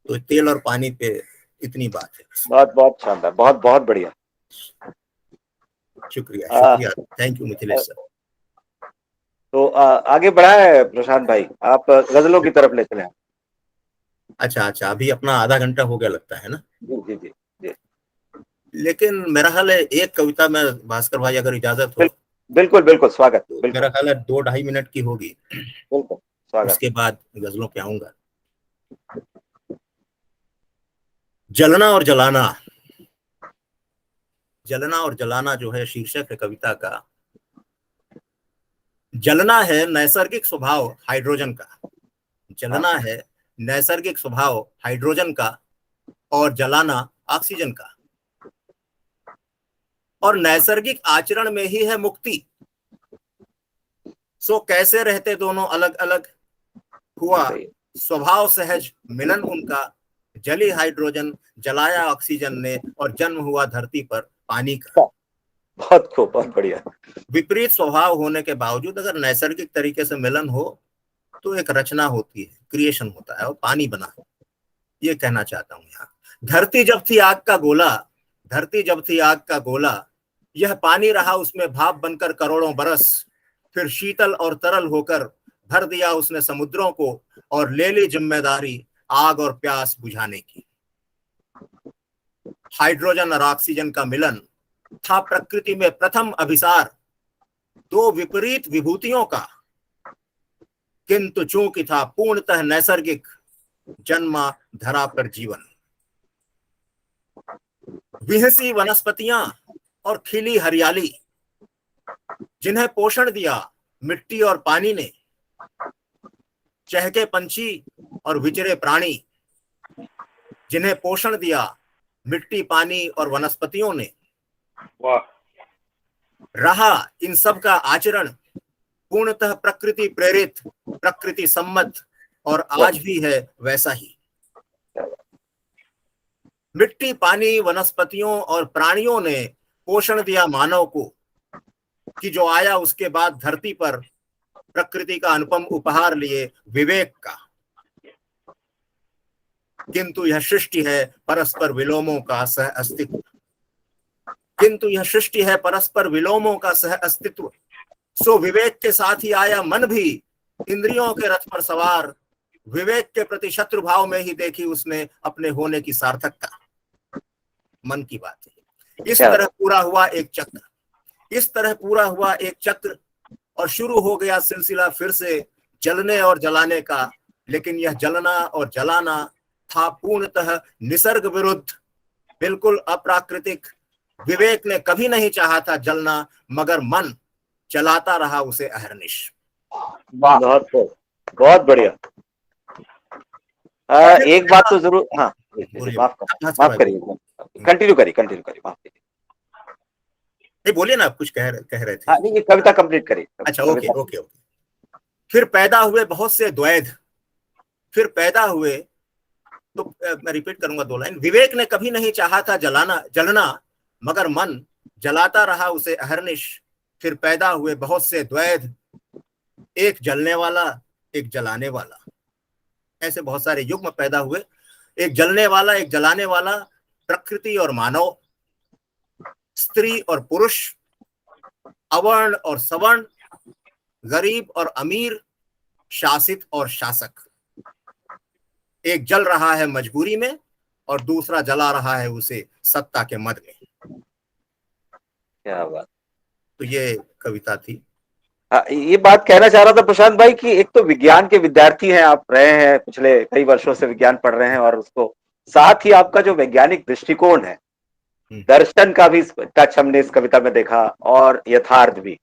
तो तेल और पानी पे इतनी बात है। बहुत बहुत शानदार, बहुत बहुत बढ़िया। शुक्रिया, शुक्रिया, थैंक यू मिथिलेश सर। तो आगे बढ़ाए प्रशांत भाई, आप गजलों की तरफ ले चले। अच्छा अच्छा, अभी अपना आधा घंटा हो गया लगता है ना? जी जी जी। लेकिन मेरा ख्याल है एक कविता में, भास्कर भाई अगर इजाजत हो। बिल्कुल बिल्कुल, स्वागत। बिल्कुल। मेरा ख्याल है 2-2.5 मिनट की होगी। बिल्कुल स्वागत। उसके बाद गजलों पे आऊंगा। जलना और जलाना, जलना और जलाना जो है शीर्षक है कविता का। जलना है नैसर्गिक स्वभाव हाइड्रोजन का, जलना है नैसर्गिक स्वभाव हाइड्रोजन का, और जलाना ऑक्सीजन का। और नैसर्गिक आचरण में ही है मुक्ति। सो कैसे रहते दोनों अलग अलग, हुआ स्वभाव सहज मिलन उनका। जली हाइड्रोजन जलाया ऑक्सीजन ने, और जन्म हुआ धरती पर पानी का। बहुत खूब, बहुत बढ़िया। विपरीत स्वभाव होने के बावजूद अगर नैसर्गिक तरीके से मिलन हो तो एक रचना होती है, क्रिएशन होता है, और पानी बना। ये कहना चाहता हूं यहाँ। धरती जब थी आग का गोला, धरती जब थी आग का गोला, यह पानी रहा उसमें भाप बनकर करोड़ों बरस। फिर शीतल और तरल होकर भर दिया उसने समुद्रों को, और ले ली जिम्मेदारी आग और प्यास बुझाने की। हाइड्रोजन और ऑक्सीजन का मिलन था प्रकृति में प्रथम अभिसार, दो विपरीत विभूतियों का। किंतु चूंकि था पूर्णतः नैसर्गिक, जन्मा धरा पर जीवन। विहसी वनस्पतियां और खिली हरियाली, जिन्हें पोषण दिया मिट्टी और पानी ने। चहके पंछी और विचरे प्राणी, जिन्हें पोषण दिया मिट्टी, पानी और वनस्पतियों ने। रहा इन सब का आचरण पूर्णतः प्रकृति प्रेरित, प्रकृति सम्मत, और आज भी है वैसा ही। मिट्टी, पानी, वनस्पतियों और प्राणियों ने पोषण दिया मानव को, कि जो आया उसके बाद धरती पर प्रकृति का अनुपम उपहार लिए विवेक का। किंतु यह सृष्टि है परस्पर विलोमों का सह अस्तित्व, किंतु यह सृष्टि है परस्पर विलोमों का सह अस्तित्व। सो विवेक के साथ ही आया मन भी इंद्रियों के रथ पर सवार। विवेक के प्रति शत्रु भाव में ही देखी उसने अपने होने की सार्थकता। मन की बात है। इस तरह पूरा हुआ एक चक्र, इस तरह पूरा हुआ एक चक्र, और शुरू हो गया सिलसिला फिर से जलने और जलाने का। लेकिन यह जलना और जलाना था पूर्णतः निसर्ग विरुद्ध, बिल्कुल अप्राकृतिक। विवेक ने कभी नहीं चाहा था जलना, मगर मन चलाता रहा उसे अहर्निश। बहुत बहुत बढ़िया। एक बात तो जरूर, हाँ माफ करिए, कंटिन्यू करिए, माफ करिए। नहीं बोलिए ना, आप कुछ कह रहे थे। हाँ, ये कविता कंप्लीट करिए। अच्छा, ओके। फिर पैदा हुए बहुत से द्वैध, फिर पैदा हुए तो मैं रिपीट करूंगा 2 लाइन। विवेक ने कभी नहीं चाहा था जलना, मगर मन जलाता रहा उसे अहरनिश। फिर पैदा हुए बहुत से द्वैध, एक जलने वाला, एक जलाने वाला। ऐसे बहुत सारे युग्म पैदा हुए, एक जलने वाला, एक जलाने वाला। प्रकृति और मानव, स्त्री और पुरुष, अवर्ण और सवर्ण, गरीब और अमीर, शासित और शासक। एक जल रहा है मजबूरी में और दूसरा जला रहा है उसे सत्ता के मद में। क्या बात। तो ये कविता थी। ये बात कहना चाह रहा था प्रशांत भाई कि एक तो विज्ञान के विद्यार्थी हैं आप, रहे हैं पिछले कई वर्षों से विज्ञान पढ़ रहे हैं, और उसको साथ ही आपका जो वैज्ञानिक दृष्टिकोण है, दर्शन का भी टच हमने इस कविता में देखा, और यथार्थ भी।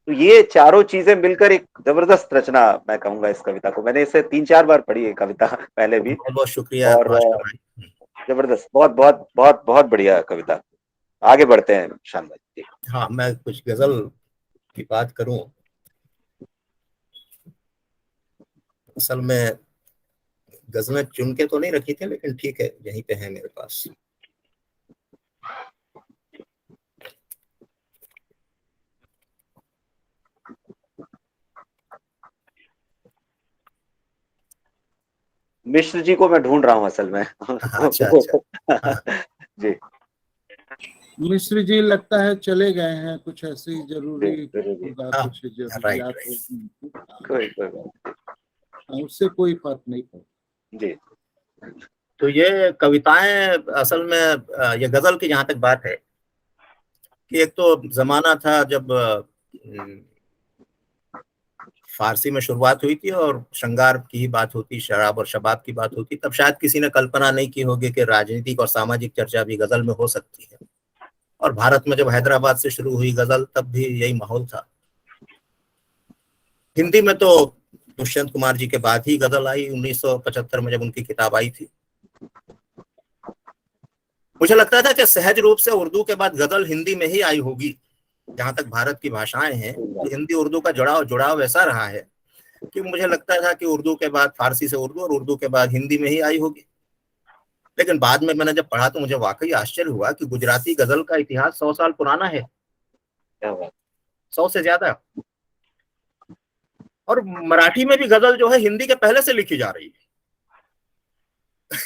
तो ये चारों चीजें मिलकर एक जबरदस्त रचना मैं कहूंगा इस कविता को। मैंने इसे 3-4 बार पढ़ी है कविता पहले भी। बहुत बहुत शुक्रिया। और जबरदस्त, बहुत बहुत बहुत बहुत बढ़िया कविता। आगे बढ़ते हैं प्रशांत भाई। हाँ, मैं कुछ गजल की बात करूं। असल में गजलें चुन के तो नहीं रखी थी, लेकिन ठीक है, यहीं पे है मेरे पास। मिश्र जी को मैं ढूंढ रहा हूँ असल में। अच्छा। जी, मिश्र जी लगता है चले गए हैं, कुछ ऐसी जरूरी होगा, कुछ जरूरियात होगी, उससे कोई फर्क नहीं पड़ता जी। तो ये कविताएं असल में, ये गजल की जहां तक बात है कि एक तो जमाना था जब फारसी में शुरुआत हुई थी और श्रृंगार की ही बात होती, शराब और शबाब की बात होती, तब शायद किसी ने कल्पना नहीं की होगी कि राजनीतिक और सामाजिक चर्चा भी गजल में हो सकती है। और भारत में जब हैदराबाद से शुरू हुई गजल, तब भी यही माहौल था। हिंदी में तो दुष्यंत कुमार जी के बाद ही गजल आई, 1975 में जब उनकी किताब आई थी। मुझे लगता था कि सहज रूप से उर्दू के बाद गजल हिंदी में ही आई होगी। जहां तक भारत की भाषाएं हैं, तो हिंदी उर्दू का जुड़ाव ऐसा रहा है कि मुझे लगता था कि उर्दू के बाद फारसी से उर्दू और उर्दू के बाद हिंदी में ही आई होगी। लेकिन बाद में मैंने जब पढ़ा तो मुझे वाकई आश्चर्य हुआ कि गुजराती गजल का इतिहास 100 साल पुराना है, 100 से ज्यादा। और मराठी में भी गजल जो है हिंदी के पहले से लिखी जा रही है।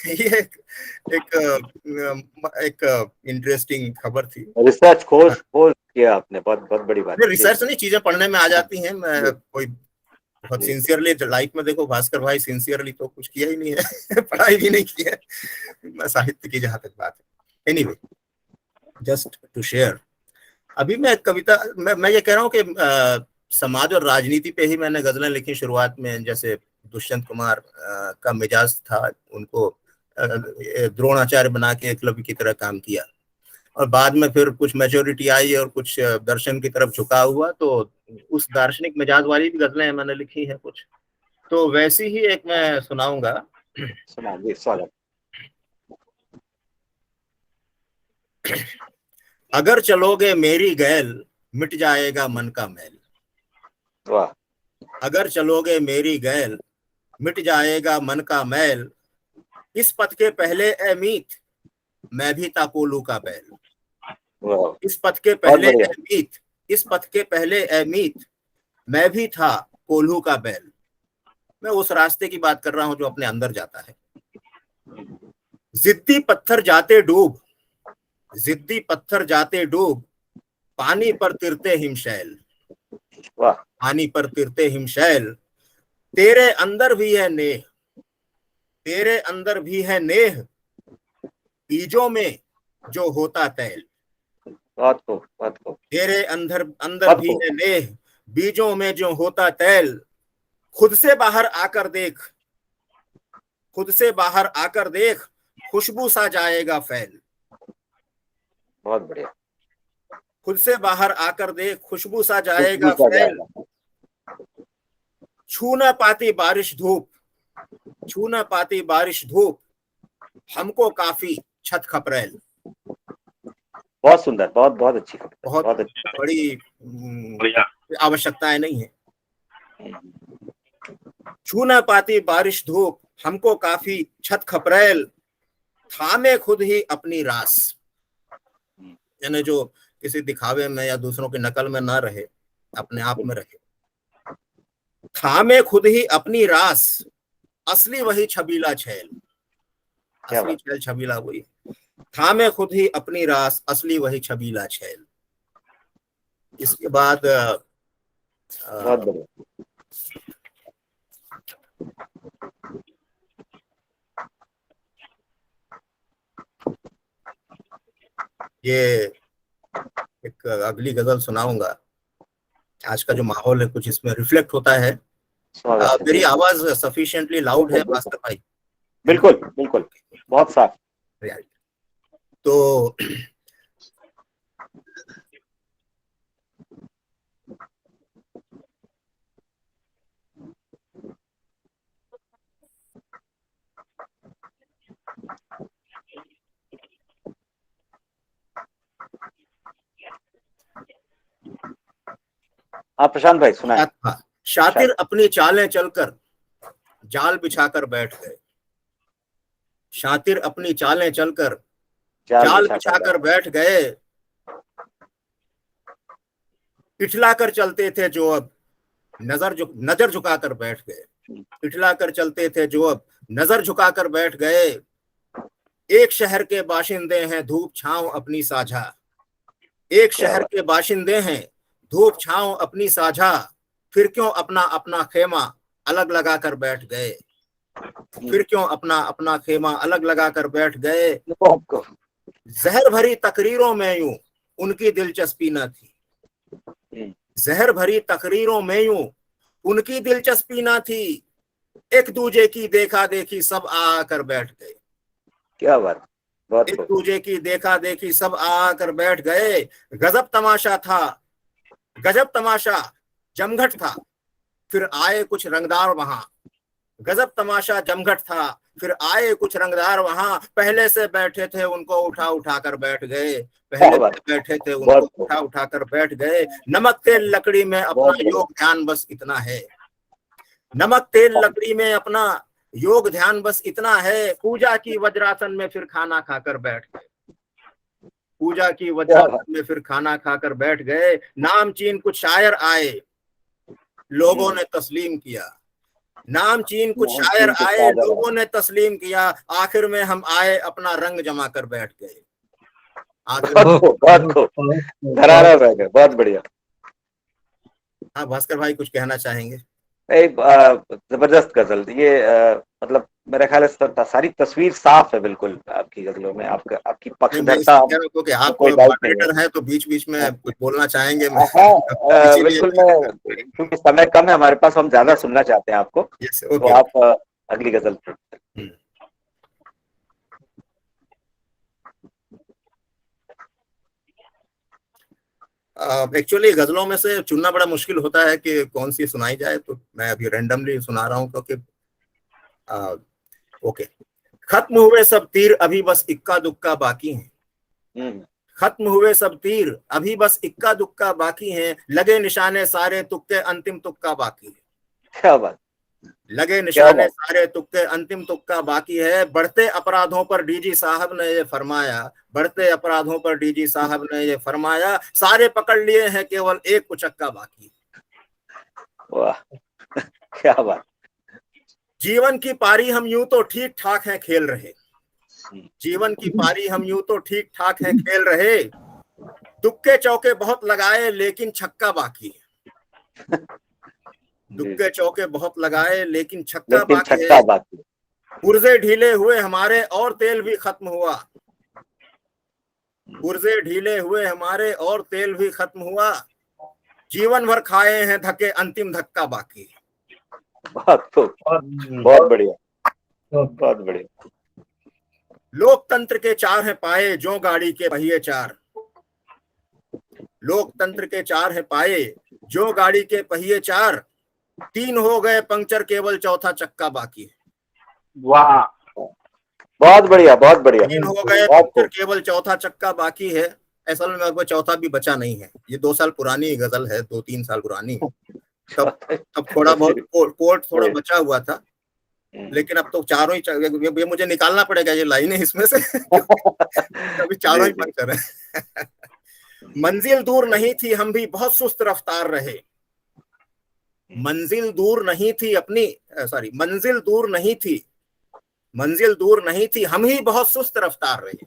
ये एक इंटरेस्टिंग खबर थी। रिसर्च खोज किया आपने, बहुत बहुत बड़ी बात। रिसर्च नहीं, चीजें पढ़ने में आ जाती हैं। मैं कोई बहुत सिंसियरली लाइफ में, देखो भास्कर भाई, सिंसियरली तो कुछ किया ही नहीं है। पढ़ाई भी नहीं की है। मैं साहित्य की जहां तक बात है, एनीवे, जस्ट टू शेयर। अभी मैं कविता, मैं ये कह रहा हूँ कि समाज और राजनीति पे ही मैंने गजलें लिखी शुरुआत में। जैसे दुष्यंत कुमार का मिजाज था, उनको द्रोणाचार्य बना के एकलव्य की तरह काम किया, और बाद में फिर कुछ मैच्योरिटी आई और कुछ दर्शन की तरफ झुका हुआ, तो उस दार्शनिक मिजाज वाली भी गजलें मैंने लिखी हैं कुछ। तो वैसी ही एक मैं सुनाऊंगा। स्वागत। अगर चलोगे मेरी गैल, मिट जाएगा मन का मैल। वाह। अगर चलोगे मेरी गैल, मिट जाएगा मन का मैल। इस पथ के पहले ए मीत, मैं भी था कोल्हू का बैल। इस पथ के पहले ए मीत, इस पथ के पहले ए मीत, मैं भी था कोल्हू का बैल। मैं उस रास्ते की बात कर रहा हूं जो अपने अंदर जाता है। जिद्दी पत्थर जाते डूब, जिद्दी पत्थर जाते डूब, पानी पर तिरते हिमशैल। पानी पर तिरते हिमशैल, तेरे अंदर भी है नेह, तेरे अंदर भी है नेह, बीजों में जो होता तैल। बात को तेरे अंदर भी है नेह, बीजों में जो होता तैल। खुद से बाहर आकर देख, खुद से बाहर आकर देख, खुशबू सा जाएगा फैल। बहुत बढ़िया। खुद से बाहर आकर देख, खुशबू सा जाएगा फैल। छू न पाती बारिश धूप, छू न पाती बारिश धूप, हमको काफी छत खपरेल। बहुत सुंदर, बहुत बहुत अच्छी, बहुत बड़ी आवश्यकताएं नहीं है। छू न पाती बारिश धूप, हमको काफी छत खपरेल। थामे खुद ही अपनी रास, यानी जो किसी दिखावे में या दूसरों की नकल में ना रहे, अपने आप में रहे। थामे खुद ही अपनी रास, असली वही छबीला छैल, असली छैल छबीला वही। थामे खुद ही अपनी रास, असली वही छबीला छैल। इसके बाद ये एक अगली गजल सुनाऊंगा। आज का जो माहौल है कुछ इसमें रिफ्लेक्ट होता है। मेरी आवाज सफिशिएंटली लाउड है भास्कर भाई? बिल्कुल बिल्कुल, बहुत साफ। तो आप प्रशांत भाई सुनाए। शातिर अपनी चालें चलकर जाल बिछाकर बैठ गए। शातिर अपनी चालें चलकर जाल बिछाकर बैठ गए। इठला कर चलते थे जो अब नजर झुकाकर बैठ गए। इठला कर चलते थे जो अब नजर झुकाकर बैठ गए। एक शहर के बाशिंदे हैं धूप छांव अपनी साझा। एक शहर के बाशिंदे हैं धूप छांव अपनी साझा। फिर क्यों अपना अपना खेमा अलग लगा कर बैठ गए। फिर क्यों अपना अपना खेमा अलग लगा कर बैठ गए। जहर भरी तकरीरों में यूं उनकी दिलचस्पी न थी। जहर भरी तकरीरों में यूं उनकी दिलचस्पी न थी। एक दूजे की देखा देखी सब आकर बैठ गए। क्या बात, एक दूजे की देखा देखी सब आकर बैठ गए। गजब तमाशा था, गजब तमाशा जमघट था, फिर आए कुछ रंगदार वहां। गजब तमाशा जमघट था, फिर आए कुछ रंगदार वहां। पहले से बैठे थे उनको उठा उठा कर बैठ गए। पहले से बैठे थे उनको उठा उठा कर बैठ गए। नमक तेल लकड़ी में अपना योग ध्यान बस इतना है। नमक तेल लकड़ी में अपना योग ध्यान बस इतना है। पूजा की वज्रासन में फिर खाना खाकर बैठ गए। पूजा की वज्रासन में फिर खाना खाकर बैठ गए। नामचीन कुछ शायर आए, लोगों ने तस्लीम किया। नामचीन कुछ शायर आए, लोगों ने तस्लीम किया। आखिर में हम आए अपना रंग जमा कर बैठ गए। बहुत बढ़िया। हाँ भास्कर भाई कुछ कहना चाहेंगे? जबरदस्त गजल ये। मतलब मेरे ख्याल से सारी तस्वीर साफ है बिल्कुल आपकी गजलों में। आपकी पक्षधरता। आप कोई मॉडरेटर हैं तो बीच बीच में कुछ बोलना चाहेंगे? बिल्कुल, मैं क्योंकि समय कम है हमारे पास, हम ज्यादा सुनना चाहते हैं आपको। तो आप अगली गजल। एक्चुअली गजलों में से चुनना बड़ा मुश्किल होता है कि कौन सी सुनाई जाए, तो मैं अभी रैंडमली सुना रहा हूँ क्योंकि ओके। खत्म हुए सब तीर अभी बस इक्का दुक्का बाकी हैं। खत्म हुए सब तीर अभी बस इक्का दुक्का बाकी हैं। लगे निशाने सारे तुक्के अंतिम तुक्का बाकी है। क्या बात। लगे निशाने सारे तुक्के अंतिम तुक्का बाकी है। बढ़ते अपराधों पर डीजी साहब ने ये फरमाया। बढ़ते अपराधों पर डीजी साहब ने ये फरमाया। सारे पकड़ लिए हैं केवल एक उचक्का बाकी। वाह क्या बात। जीवन की पारी हम यूं तो ठीक ठाक हैं खेल रहे। जीवन की पारी हम यूं तो ठीक ठाक हैं खेल रहे। तुक्के चौके बहुत लगाए लेकिन छक्का बाकी है। दुक्के चौके बहुत लगाए लेकिन छक्का बाकी है। पुर्जे ढीले हुए हमारे और तेल भी खत्म हुआ। पुर्जे ढीले हुए हमारे और तेल भी खत्म हुआ। जीवन भर खाए हैं धक्के अंतिम धक्का बाकी है। बहुत बढ़िया, बहुत बढ़िया। लोकतंत्र के चार हैं पाए जो गाड़ी के पहिए चार। लोकतंत्र के चार हैं पाए जो गाड़ी के पहिए चार। तीन हो गए पंक्चर केवल चौथा चक्का बाकी है। वाह बहुत बढ़िया, बहुत बढ़िया। तीन हो गए पंक्चर केवल चौथा चक्का बाकी है। असल में अब चौथा भी बचा नहीं है। ये 2 साल पुरानी गजल है, 2-3 साल पुरानी है। तब थोड़ा बहुत कोर्ट थोड़ा बचा हुआ था। लेकिन अब तो चारों ही ये मुझे निकालना पड़ेगा ये लाइनें इसमें से अभी चारों ही पंक्चर है। मंजिल दूर नहीं थी हम भी बहुत सुस्त रफ्तार रहे, मंजिल दूर नहीं थी अपनी मंजिल दूर नहीं थी, मंजिल दूर नहीं थी हम ही बहुत सुस्त रफ्तार रहे,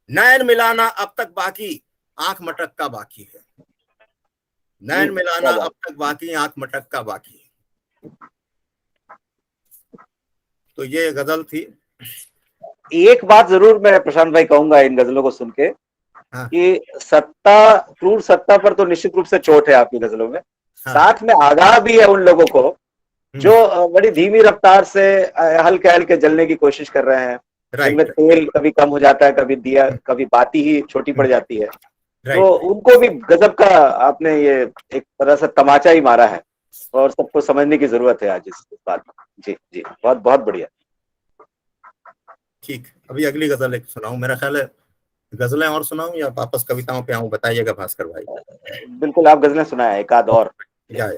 नैन मिलाना अब तक बाकी आंख मटक का बाकी है, नैन मिलाना अब तक बाकी आंख मटक का बाकी है। तो ये गजल थी। एक बात जरूर मैं प्रशांत भाई कहूंगा इन गजलों को सुन के, हाँ। कि सत्ता, क्रूर सत्ता पर तो निश्चित रूप से चोट है आपकी गजलों में। हाँ। साथ में आगाह भी है उन लोगों को जो बड़ी धीमी रफ्तार से हल्के हल्के जलने की कोशिश कर रहे हैं, जिनमें तेल कभी कम हो जाता है, कभी दिया, कभी बाती ही छोटी पड़ जाती है। तो उनको भी गजब का आपने ये एक तरह से तमाचा ही मारा है, और सबको समझने की जरूरत है आज इस बात में। जी जी, बहुत बहुत बढ़िया। ठीक, अभी अगली गजल एक सुनाऊं, मेरा ख्याल है गजलें और सुनाऊं या वापस कविताओं पे आऊं, बताइएगा भास्कर भाई। बिल्कुल, आप गजलें सुनाए एक आध और। या।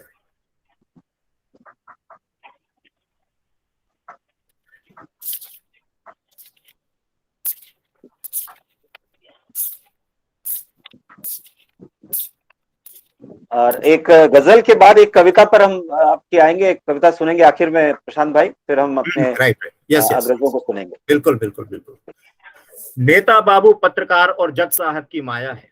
और एक गजल के बाद एक कविता पर हम आपकी आएंगे, एक कविता सुनेंगे आखिर में प्रशांत भाई, फिर हम अपने अग्रजों को सुनेंगे। बिल्कुल बिल्कुल बिल्कुल। नेता बाबू पत्रकार और जज साहब की माया है,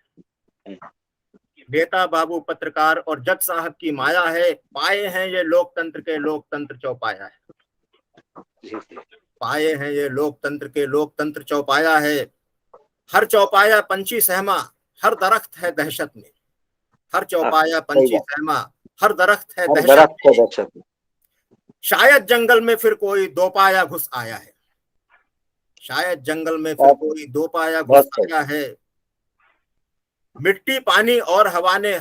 नेता बाबू पत्रकार और जज साहब की माया है, पाए हैं ये लोकतंत्र के लोकतंत्र चौपाया है, पाए हैं ये लोकतंत्र के लोकतंत्र चौपाया है, हर चौपाया पंछी सहमा हर दरख्त है दहशत में, हर चौपाया पंछी सहमा हर दरख्त है दहशत में, शायद जंगल में फिर कोई दो पाया घुस आया है, शायद जंगल में फिर कोई दो पाया घुस आया है, मिट्टी पानी और हवा ने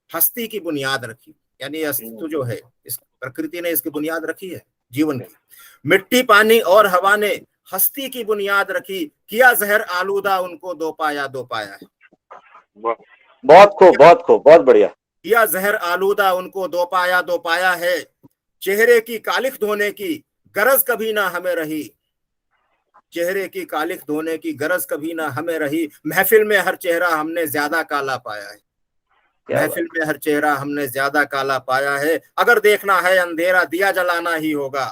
हस्ती की बुनियाद रखी, यानी अस्तित्व जो है इस प्रकृति ने इसकी बुनियाद रखी है जीवन की, मिट्टी पानी और हवा ने हस्ती की बुनियाद रखी, किया जहर आलूदा उनको दो पाया है। बहुत खूब, बहुत खूब, बहुत बढ़िया। किया जहर आलूदा उनको दो पाया है, चेहरे की कालिख धोने की गरज कभी ना हमें रही, चेहरे की कालिख धोने की गरज कभी ना हमें रही, महफिल में हर चेहरा हमने ज्यादा काला पाया है, महफिल में हर चेहरा हमने ज्यादा काला पाया है, अगर देखना है अंधेरा दिया जलाना ही होगा,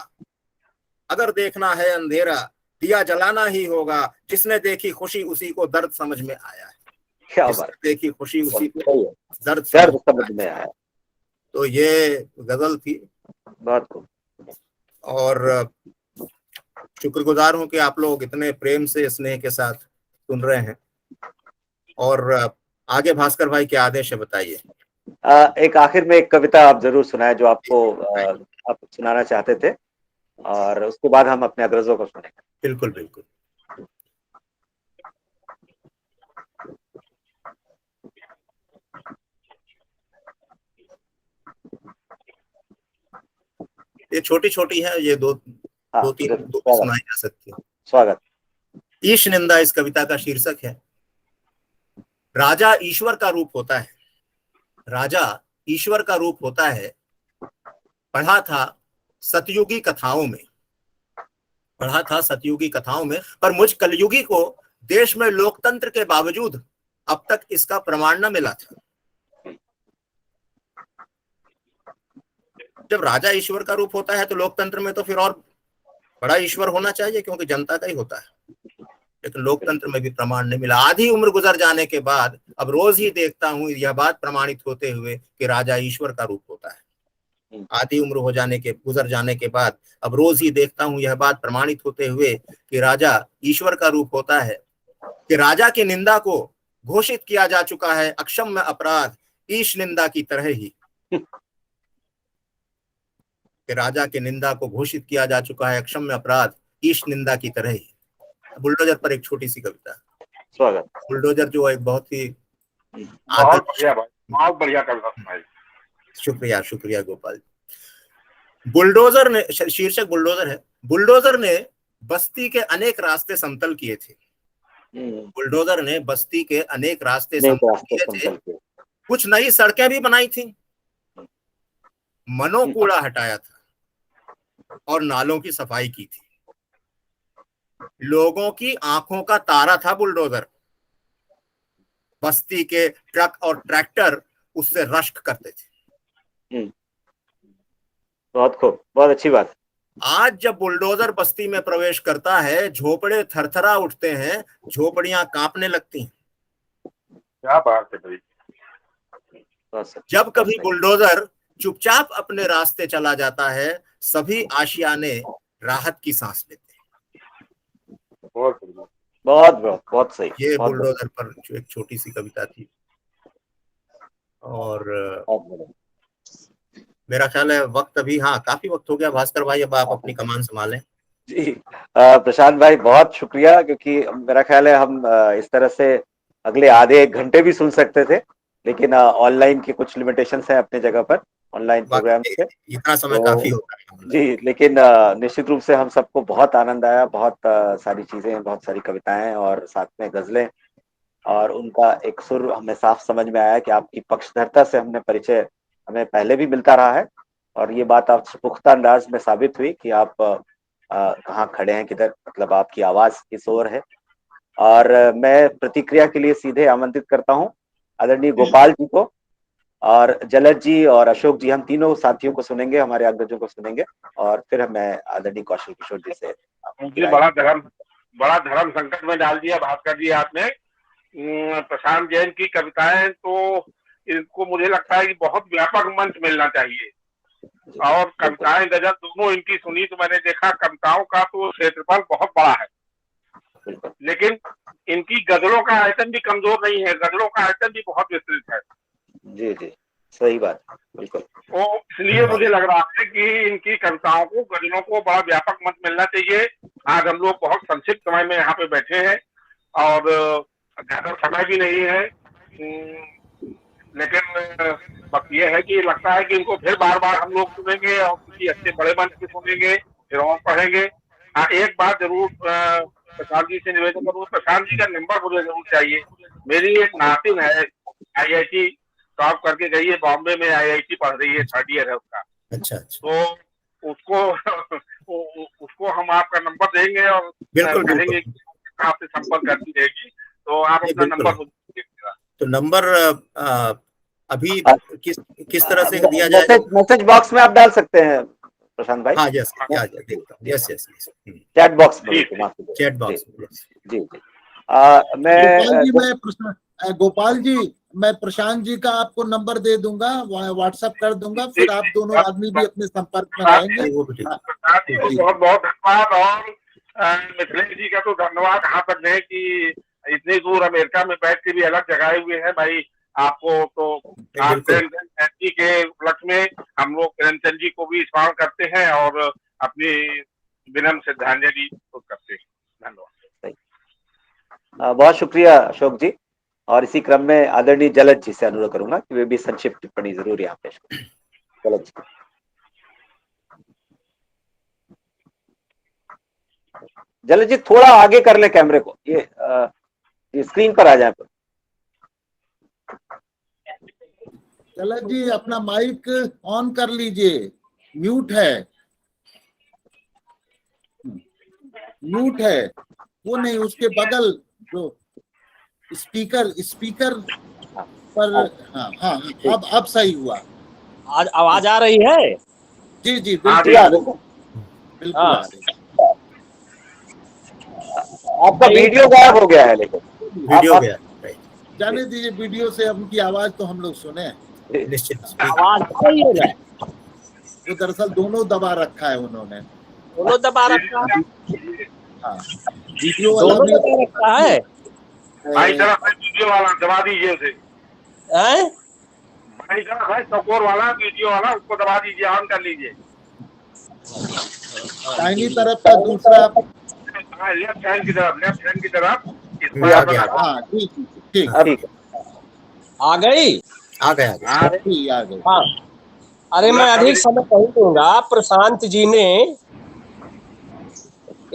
अगर देखना है अंधेरा दिया जलाना ही होगा, जिसने देखी खुशी उसी को दर्द समझ में आया है, क्या बात, देखी खुशी उसी को दर्द समझ में आया। तो ये गजल थी। बहुत खूब। और शुक्रगुजार हूं कि आप लोग इतने प्रेम से स्नेह के साथ सुन रहे हैं। और आगे भास्कर भाई क्या आदेश है बताइए। एक आखिर में एक कविता आप जरूर सुनाए जो आपको आप सुनाना चाहते थे, और उसके बाद हम अपने अग्रजों को सुनेंगे। बिल्कुल बिल्कुल। ये छोटी छोटी है, ये दो तीन सुनाई जा सकती है। स्वागत। ईश निंदा इस कविता का शीर्षक है। राजा ईश्वर का रूप होता है, राजा ईश्वर का रूप होता है, पढ़ा था सतयुगी कथाओं में, पढ़ा था सतयुगी कथाओं में, पर मुझ कलयुगी को देश में लोकतंत्र के बावजूद अब तक इसका प्रमाण न मिला था। जब राजा ईश्वर का रूप होता है तो लोकतंत्र में तो फिर और बड़ा ईश्वर होना चाहिए, क्योंकि जनता का ही होता है, लेकिन लोकतंत्र में भी प्रमाण नहीं मिला। आधी उम्र गुजर जाने के बाद अब रोज ही देखता हूं यह बात प्रमाणित होते हुए कि राजा ईश्वर का रूप होता है। आधी उम्र गुजर जाने के बाद अब रोज ही देखता हूं यह बात प्रमाणित होते हुए कि राजा ईश्वर का रूप होता है, कि राजा की निंदा को घोषित किया जा चुका है अक्षम्य अपराध ईश निंदा की तरह ही, कि राजा की निंदा को घोषित किया जा चुका है अक्षम्य अपराध ईश निंदा की तरह ही। बुलडोजर पर एक छोटी सी कविता। स्वागत। बुलडोजर जो एक बहुत ही बहुत बढ़िया कविता सुनाई। शुक्रिया शुक्रिया गोपाल। बुलडोजर ने, शीर्षक बुलडोजर है, बुलडोजर ने बस्ती के अनेक रास्ते समतल किए थे, बुलडोजर ने बस्ती के अनेक रास्ते समतल किए थे, कुछ नई सड़कें भी बनाई थी, मनोकूड़ा हटाया था, और नालों की सफाई की थी। लोगों की आंखों का तारा था बुलडोजर। बस्ती के ट्रक और ट्रैक्टर उससे रश्क करते थे। बहुत खूब, बहुत अच्छी बात। आज जब बुलडोजर बस्ती में प्रवेश करता है, झोपड़े थरथरा उठते हैं, झोपड़ियां कांपने लगती हैं। क्या बात है भाई। जब कभी बुलडोजर चुपचाप अपने रास्ते चला जाता है, सभी आशियाने राहत की सांस लेते हैं। बहुत बहुत सही। ये बुलडोजर पर एक छोटी सी कविता थी। और मेरा ख्याल है वक्त अभी, हाँ, काफी वक्त हो गया भास्कर भाई, अब आप अपनी कमान संभालें। जी प्रशांत भाई बहुत शुक्रिया, क्योंकि मेरा ख्याल है हम इस तरह से अगले आधे एक घंटे भी सुन सकते थे, लेकिन ऑनलाइन की कुछ लिमिटेशंस हैं अपने जगह पर, ऑनलाइन प्रोग्राम के इतना समय काफी होता है जी। लेकिन निश्चित रूप से हम सबको बहुत आनंद आया, बहुत सारी चीजें, बहुत सारी कविताएं और साथ में गजलें, और उनका एक सुर हमें साफ समझ में आया कि आपकी पक्षधरता से हमने परिचय हमें पहले भी मिलता रहा है, और ये बात आप पुख्ता अंदाज में साबित हुई कि आप कहाँ खड़े हैं, किधर, मतलब आपकी आवाज किस ओर है। और मैं प्रतिक्रिया के लिए सीधे आमंत्रित करता हूँ आदरणीय गोपाल जी को, और जलज जी और अशोक जी, हम तीनों साथियों को सुनेंगे, हमारे अग्रजों को सुनेंगे, और फिर मैं आदरणीय कौशल किशोर जी से। मुझे बड़ा धर्म संकट में डाल दिया भास्कर जी आपने। प्रशांत जैन की कविताएं तो इनको मुझे लगता है कि बहुत व्यापक मंच मिलना चाहिए, और कविताएं गजल दोनों इनकी सुनी तो मैंने देखा कविताओं का तो क्षेत्रफल बहुत बड़ा है, लेकिन इनकी गजलों का आयतन भी कमजोर नहीं है, गजलों का आयतन भी बहुत विस्तृत है। जी जी, सही बात, बिल्कुल। तो इसलिए मुझे लग रहा है कि इनकी कविताओं को, गजलों को बड़ा व्यापक मंच मिलना चाहिए। आज हम लोग बहुत संक्षिप्त समय में यहाँ पे बैठे हैं और ज्यादा समय भी नहीं है, लेकिन बस ये है कि लगता है कि इनको फिर बार बार हम लोग सुनेंगे और किसी अच्छे बड़े मंच पे सुनेंगे, फिर और पढ़ेंगे। हाँ, एक बात जरूर प्रशांत जी से निवेदन करूँ, प्रशांत जी का नंबर मुझे जरूर चाहिए। मेरी एक नातिन है, IIT टॉप करके गई है, बॉम्बे में IIT पढ़ रही है, 3rd ईयर है उसका। अच्छा। तो उसको हम आपका नंबर देंगे और कहेंगे कि आपसे संपर्क करती रहेगी, तो आप अपना नंबर मुझे दीजिएगा। तो नंबर अभी किस तरह से दिया जाएगा? मैसेज बॉक्स में आप डाल सकते हैं प्रशांत भाई। हाँ, यस, देखता हूँ। यस, चैट बॉक्स में, चैट बॉक्स में। जी जी। गोपाल जी, मैं प्रशांत जी का आपको नंबर दे दूंगा, व्हाट्सएप कर दूंगा, फिर आप दोनों आदमी भी अपने संपर्क में रहेंगे। बहुत बहुत धन्यवाद, और मिथिलेश जी का तो धन्यवाद यहाँ तक है कि इतनी दूर अमेरिका में बैठ के भी अलग जगाए हुए हैं भाई आपको। तो प्रेमचंद जी के उपलक्ष्य में हम लोग प्रेमचंद जी को भी स्मरण करते हैं और अपनी विनम्र श्रद्धांजलि करते हैं। धन्यवाद। बहुत शुक्रिया अशोक जी, और इसी क्रम में आदरणीय जलज जी से अनुरोध करूंगा कि वे भी संक्षिप्त टिप्पणी जरूर यहाँ पेश करें। जलज जी, जलज जी थोड़ा आगे कर ले कैमरे को, ये स्क्रीन पर आ जाए। जलज जी अपना माइक ऑन कर लीजिए, म्यूट है वो नहीं, उसके बगल जो स्पीकर पर। हाँ, अब सही हुआ। आज आवाज आ रही है? जी जी, बिल्कुल। आपका वीडियो गायब हो गया है, लेकिन वीडियो गया, जाने दीजिए, वीडियो से उनकी आवाज तो हम लोग सुने। आवाज सही है ना? तो दरअसल दोनों दबा रखा है उन्होंने, दोनों दबा रखा है। हाँ, वीडियो वाला दोनों भी दबा रखा है। भाई जरा वीडियो वाला दबा दीजिए उसे। भाई जरा है चकोर वाला, वीडियो वाला, उसको दबा दीजिए, ऑन कर लीजिए। दाहिनी तरफ का दूसरा, लेफ्ट हैंड की तरफ। हाँ ठीक। आ गई। आ गई। हाँ, अरे मैं अधिक समय नहीं दूंगा। प्रशांत जी ने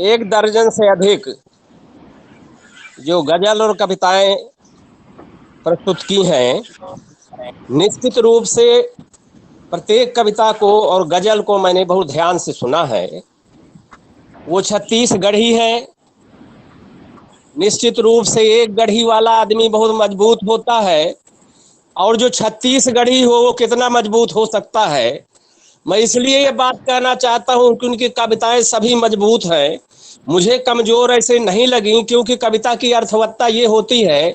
1 दर्जन से अधिक जो गजल और कविताएं प्रस्तुत की हैं, निश्चित रूप से प्रत्येक कविता को और गजल को मैंने बहुत ध्यान से सुना है। वो 36 गढ़ी है। निश्चित रूप से एक गढ़ी वाला आदमी बहुत मजबूत होता है, और जो 36 गढ़ी हो वो कितना मजबूत हो सकता है। मैं इसलिए ये बात कहना चाहता हूँ कि उनकी कविताएं सभी मजबूत हैं, मुझे कमजोर ऐसे नहीं लगी। क्योंकि कविता की अर्थवत्ता ये होती है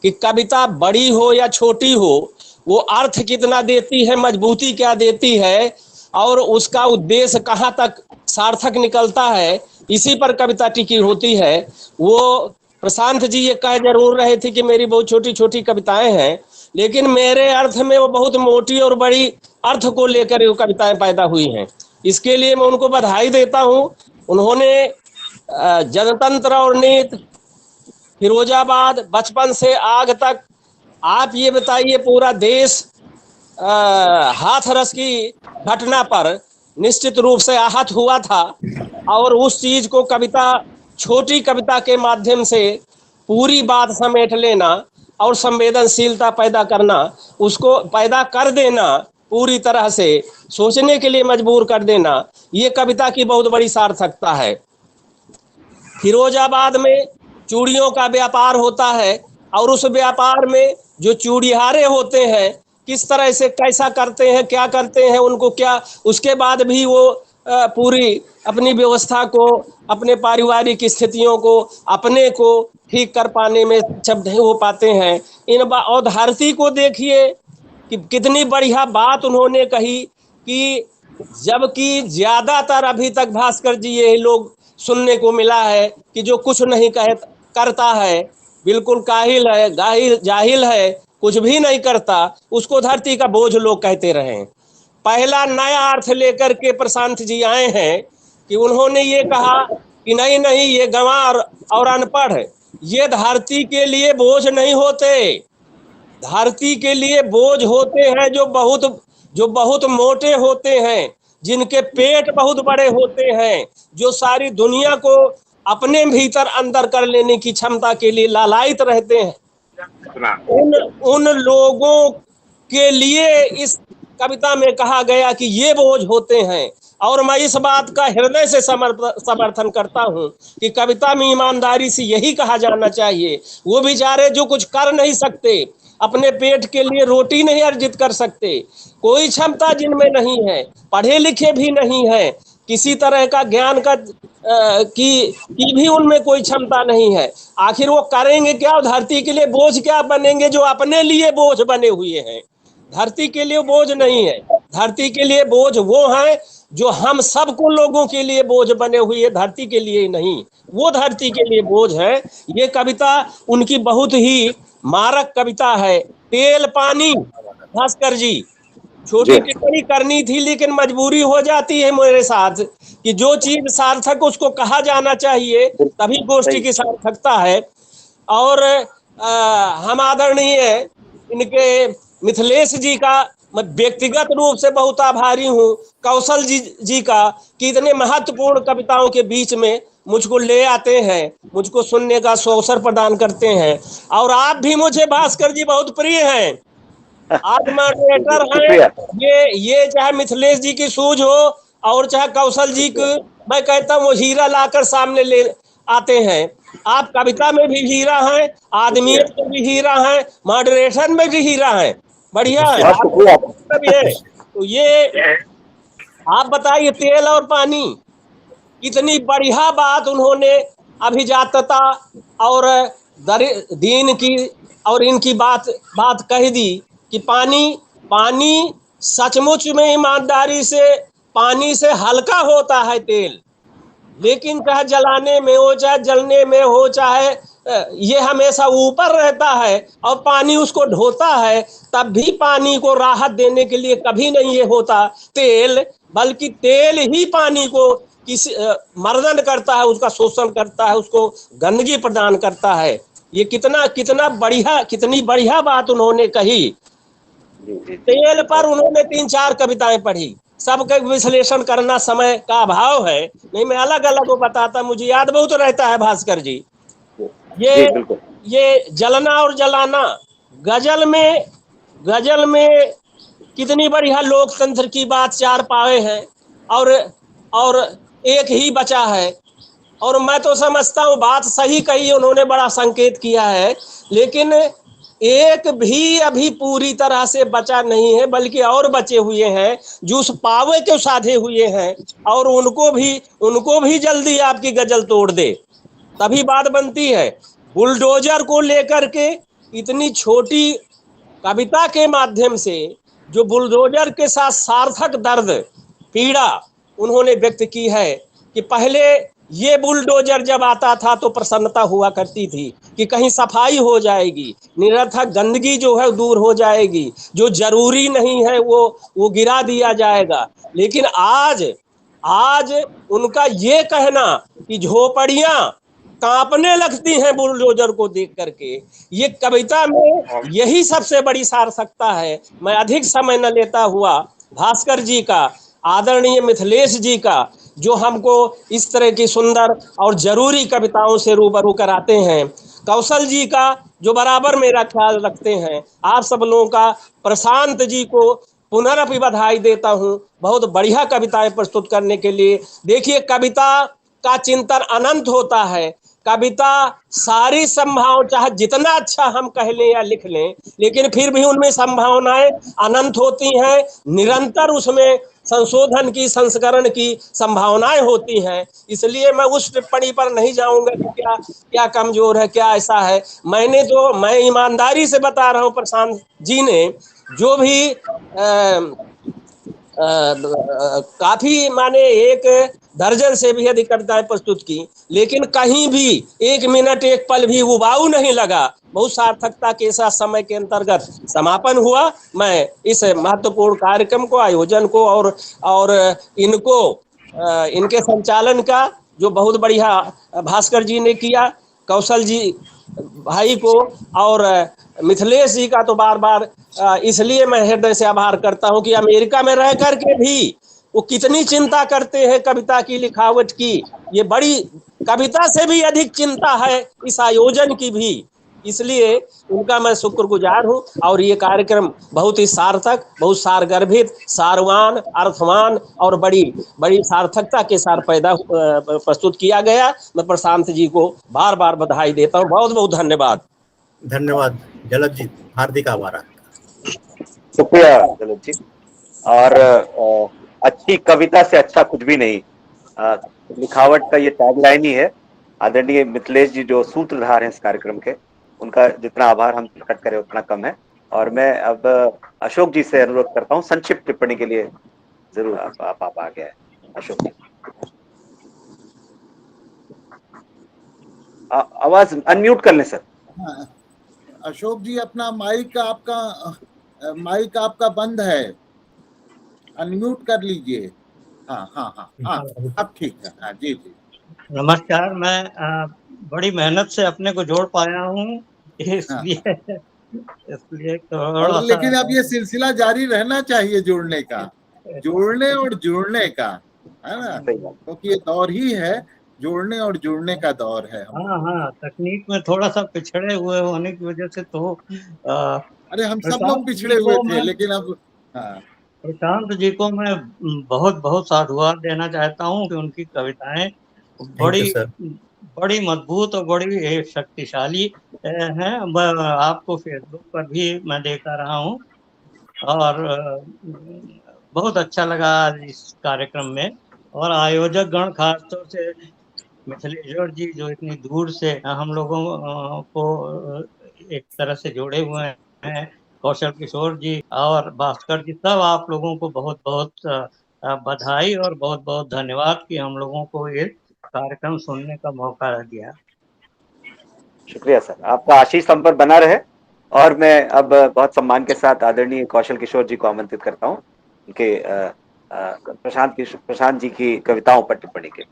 कि कविता बड़ी हो या छोटी हो, वो अर्थ कितना देती है, मजबूती क्या देती है, और उसका उद्देश्य कहाँ तक सार्थक निकलता है, इसी पर कविता टिकी होती है। वो प्रशांत जी ये कह जरूर रहे थे कि मेरी बहुत छोटी छोटी कविताएं हैं, लेकिन मेरे अर्थ में वो बहुत मोटी और बड़ी अर्थ को लेकर वो कविताएं पैदा हुई हैं। इसके लिए मैं उनको बधाई देता हूँ। उन्होंने जनतंत्र और नीति, फिरोजाबाद, बचपन से आग तक, आप ये बताइए पूरा देश हाथरस की घटना पर निश्चित रूप से आहत हुआ था, और उस चीज को कविता, छोटी कविता के माध्यम से पूरी बात समेट लेना और संवेदनशीलता पैदा करना, उसको पैदा कर देना, पूरी तरह से सोचने के लिए मजबूर कर देना, ये कविता की बहुत बड़ी सार्थकता है। फिरोजाबाद में चूड़ियों का व्यापार होता है, और उस व्यापार में जो चूड़ीहारे होते हैं किस तरह से कैसा करते हैं, क्या करते हैं, उनको क्या, उसके बाद भी वो पूरी अपनी व्यवस्था को, अपने पारिवारिक स्थितियों को, अपने को ठीक कर पाने में सक्षम नहीं हो पाते हैं। और धरती को देखिए कि कितनी बढ़िया बात उन्होंने कही कि जबकि ज्यादातर अभी तक भास्कर जी ये लोग सुनने को मिला है कि जो कुछ नहीं करता है, बिल्कुल काहिल है, जाहिल है, कुछ भी नहीं करता, उसको धरती का बोझ लोग कहते रहे। पहला नया अर्थ लेकर के प्रशांत जी आए हैं कि उन्होंने ये कहा कि नहीं नहीं, ये गंवार और अनपढ़ ये धरती के लिए बोझ नहीं होते। धरती के लिए बोझ होते हैं जो बहुत मोटे होते हैं, जिनके पेट बहुत बड़े होते हैं, जो सारी दुनिया को अपने भीतर अंदर कर लेने की क्षमता के लिए लालायित रहते हैं। उन लोगों के लिए इस कविता में कहा गया कि ये बोझ होते हैं। और मैं इस बात का हृदय से समर्थन करता हूँ कि कविता में ईमानदारी से यही कहा जाना चाहिए। वो बेचारे जो कुछ कर नहीं सकते, अपने पेट के लिए रोटी नहीं अर्जित कर सकते, कोई क्षमता जिनमें नहीं है, पढ़े लिखे भी नहीं है, किसी तरह का ज्ञान का की भी उनमें कोई क्षमता नहीं है, आखिर वो करेंगे क्या? धरती के लिए बोझ क्या बनेंगे जो अपने लिए बोझ बने हुए हैं? धरती के लिए बोझ नहीं है। धरती के लिए बोझ वो है जो हम सबको लोगों के लिए बोझ बने हुए, धरती के लिए नहीं, वो धरती के लिए बोझ है। ये कविता उनकी बहुत ही मारक कविता है। तेल पानी, भास्कर जी, छोटी टिप्पणी करनी थी लेकिन मजबूरी हो जाती है मेरे साथ कि जो चीज सार्थक उसको कहा जाना चाहिए, तभी गोष्ठी की सार्थकता है। और हम आदरणीय इनके मिथिलेश जी का मैं व्यक्तिगत रूप से बहुत आभारी हूँ, कौशल जी का, कि इतने महत्वपूर्ण कविताओं के बीच में मुझको ले आते हैं, मुझको सुनने का अवसर प्रदान करते हैं। और आप भी मुझे भास्कर जी बहुत प्रिय हैं, आप मॉडरेटर हैं। ये चाहे मिथिलेश जी की सूझ हो और चाहे कौशल जी की, मैं कहता हूँ वो हीरा लाकर सामने ले आते हैं। आप कविता में भी हीरा हैं, आदमियत में भी हीरा हैं, मॉडरेशन में भी हीरा हैं, बढ़िया है। तो ये आप बताइए, तेल और पानी, इतनी बढ़िया बात उन्होंने अभिजातता और दीन की और इनकी बात कह दी कि पानी सचमुच में ईमानदारी से पानी से हल्का होता है तेल, लेकिन चाहे जलाने में हो, चाहे जलने में हो, चाहे ये हमेशा ऊपर रहता है और पानी उसको ढोता है, तब भी पानी को राहत देने के लिए कभी नहीं ये होता तेल, बल्कि तेल ही पानी को किसी मर्दन करता है, उसका शोषण करता है, उसको गंदगी प्रदान करता है। ये कितनी बढ़िया बात उन्होंने कही। तेल पर उन्होंने 3-4 कविताएं पढ़ी, सबका विश्लेषण करना समय का अभाव है, नहीं मैं अलग अलग को बताता, मुझे याद बहुत रहता है भास्कर जी। ये जलना और जलाना, गजल में कितनी बढ़िया लोकतंत्र की बात चार पाए हैं और एक ही बचा है। और मैं तो समझता हूँ बात सही कही उन्होंने, बड़ा संकेत किया है, लेकिन एक भी अभी पूरी तरह से बचा नहीं है, बल्कि और बचे हुए हैं जो उस पावे के साधे हुए हैं, और उनको भी जल्दी आपकी गजल तोड़ दे, तभी बात बनती है। बुलडोजर को लेकर के इतनी छोटी कविता के माध्यम से जो बुलडोजर के साथ सार्थक दर्द पीड़ा उन्होंने व्यक्त की है कि पहले ये बुलडोजर जब आता था तो प्रसन्नता हुआ करती थी कि कहीं सफाई हो जाएगी, निरर्थक गंदगी जो है दूर हो जाएगी, जो जरूरी नहीं है वो गिरा दिया जाएगा। लेकिन आज उनका ये कहना कि झोपड़ियां कांपने लगती हैं बुलडोजर को देख करके, ये कविता में यही सबसे बड़ी सार्थकता है। मैं अधिक समय न लेता हुआ भास्कर जी का, आदरणीय मिथिलेश जी का, जो हमको इस तरह की सुंदर और जरूरी कविताओं से रूबरू कराते हैं, कौशल जी का जो बराबर मेरा ख्याल रखते हैं, आप सब लोगों का, प्रशांत जी को पुनरअपि बधाई देता हूं बहुत बढ़िया कविताएं प्रस्तुत करने के लिए। देखिए, कविता का चिंतन अनंत होता है। कविता सारी संभावना, चाहे जितना अच्छा हम कह लें या लिख लें, लेकिन फिर भी उनमें संभावनाएं अनंत होती हैं। निरंतर उसमें संशोधन की, संस्करण की संभावनाएं होती हैं। इसलिए मैं उस टिप्पणी पर नहीं जाऊंगा कि क्या क्या कमजोर है, क्या ऐसा है। मैं ईमानदारी से बता रहा हूं, प्रशांत जी ने जो भी काफी माने एक दर्जन से भी अधिक कविताएं प्रस्तुत की, लेकिन कहीं भी एक मिनट एक पल भी उबाऊ नहीं लगा। बहुत सार्थकता के साथ समय के अंतर्गत समापन हुआ। मैं इस महत्वपूर्ण कार्यक्रम को, आयोजन को और इनके संचालन का जो बहुत बढ़िया भास्कर जी ने किया, कौशल जी भाई को और मिथिलेश जी का तो बार बार इसलिए मैं हृदय से आभार करता हूं कि अमेरिका में रह करके भी वो कितनी चिंता करते हैं कविता की लिखावट की। ये बड़ी कविता से भी अधिक चिंता है इस आयोजन की भी, इसलिए उनका मैं शुक्रगुजार हूं। और ये कार्यक्रम बहुत ही सार्थक, बहुत सारगर्भित, सारवान, अर्थवान और बड़ी बड़ी सार्थकता के साथ प्रस्तुत किया गया। मैं प्रशांत जी को बार बार बधाई देता हूं। बहुत बहुत धन्यवाद। धन्यवाद जलद जी, हार्दिक आभार। शुक्रिया जलद जी। और अच्छी कविता से अच्छा कुछ भी नहीं, लिखावट का ये टैगलाइन ही है। आदरणीय मिथिलेश जी जो सूत्रधार हैं इस कार्यक्रम के, उनका जितना आभार हम प्रकट करें उतना कम है। और मैं अब अशोक जी से अनुरोध करता हूं संक्षिप्त टिप्पणी के लिए। जरूर आप आ गए अशोक जी। आवाज अनम्यूट कर लें सर। हाँ, अशोक जी अपना माइक आपका बंद है, अनम्यूट कर लीजिए। हाँ, अब ठीक है। हाँ जी जी नमस्कार। मैं बड़ी मेहनत से अपने को जोड़ पाया हूँ, इसलिए थोड़ा सा, लेकिन अब ये सिलसिला जारी रहना चाहिए, जोड़ने और जुड़ने का, है ना, क्योंकि ये दौर ही है, जोड़ने और जुड़ने का दौर है। हाँ, तकनीक में थोड़ा सा पिछड़े हुए होने की वजह से तो अरे हम सब लोग पिछड़े हुए थे, लेकिन अब प्रशांत जी को मैं बहुत बहुत साधुवाद देना चाहता हूँ कि उनकी कविताएं बड़ी मजबूत और बड़ी शक्तिशाली हैं। आपको फेसबुक पर भी मैं देखा रहा हूँ और बहुत अच्छा लगा इस कार्यक्रम में। और आयोजक गण, खासतौर से मिथिलेश्वर जी जो इतनी दूर से हम लोगों को एक तरह से जोड़े हुए हैं, कौशल किशोर जी और भास्कर जी, सब आप लोगों को बहुत बहुत बधाई और बहुत बहुत धन्यवाद कि हम लोगों को ये कार्यक्रम सुनने का मौका दिया। शुक्रिया सर, आपका आशीष हम पर बना रहे। और मैं अब बहुत सम्मान के साथ आदरणीय कौशल किशोर जी को आमंत्रित करता हूँ उनके प्रशांत जी की कविताओं पर टिप्पणी के।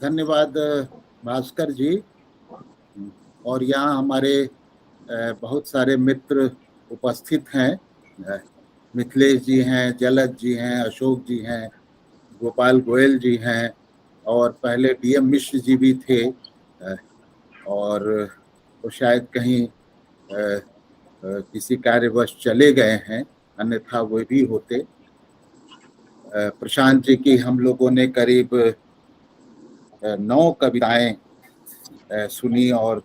धन्यवाद भास्कर जी। और यहाँ हमारे बहुत सारे मित्र उपस्थित हैं। मिथिलेश जी हैं, जलद जी हैं, अशोक जी हैं, गोपाल गोयल जी हैं, और पहले DM मिश्र जी भी थे, और वो शायद कहीं किसी कार्यवश चले गए हैं, अन्यथा वो भी होते। प्रशांत जी की हम लोगों ने करीब 9 कविताएं सुनी और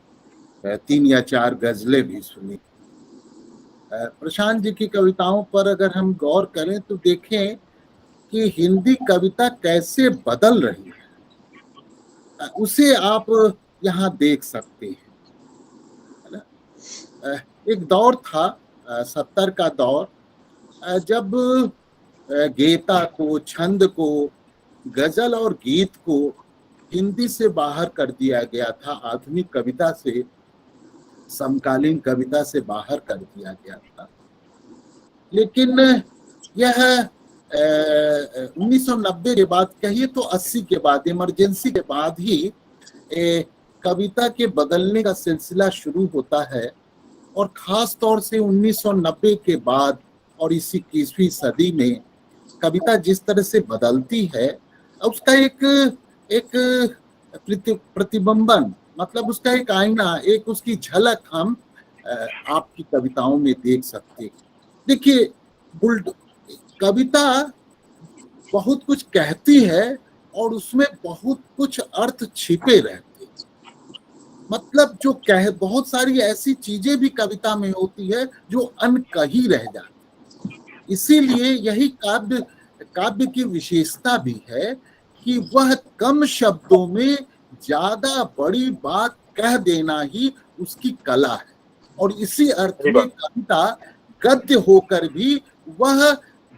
3 या 4 गजलें भी सुनी। प्रशांत जी की कविताओं पर अगर हम गौर करें तो देखें कि हिंदी कविता कैसे बदल रही है, उसे आप यहाँ देख सकते हैं, है ना। एक दौर था 70 का दौर, जब गीता को, छंद को, गजल और गीत को हिंदी से बाहर कर दिया गया था, आधुनिक कविता से, समकालीन कविता से बाहर कर दिया गया था। लेकिन यह 1990 के बाद, कहिए तो 80 के बाद, इमरजेंसी के बाद ही कविता के बदलने का सिलसिला शुरू होता है। और खास तौर से 1990 के बाद और इस 21वीं सदी में कविता जिस तरह से बदलती है, उसका एक प्रतिबिंबन, मतलब उसका एक आईना, एक उसकी झलक हम आपकी कविताओं में देख सकते हैं। देखिए, कविता बहुत कुछ कहती है और उसमें बहुत कुछ अर्थ छिपे रहते हैं। मतलब जो बहुत सारी ऐसी चीजें भी कविता में होती है जो अनकही रह जाती है। इसीलिए यही काव्य की विशेषता भी है कि वह कम शब्दों में ज्यादा बड़ी बात कह देना ही उसकी कला है। और इसी अर्थ में कविता गद्य होकर भी वह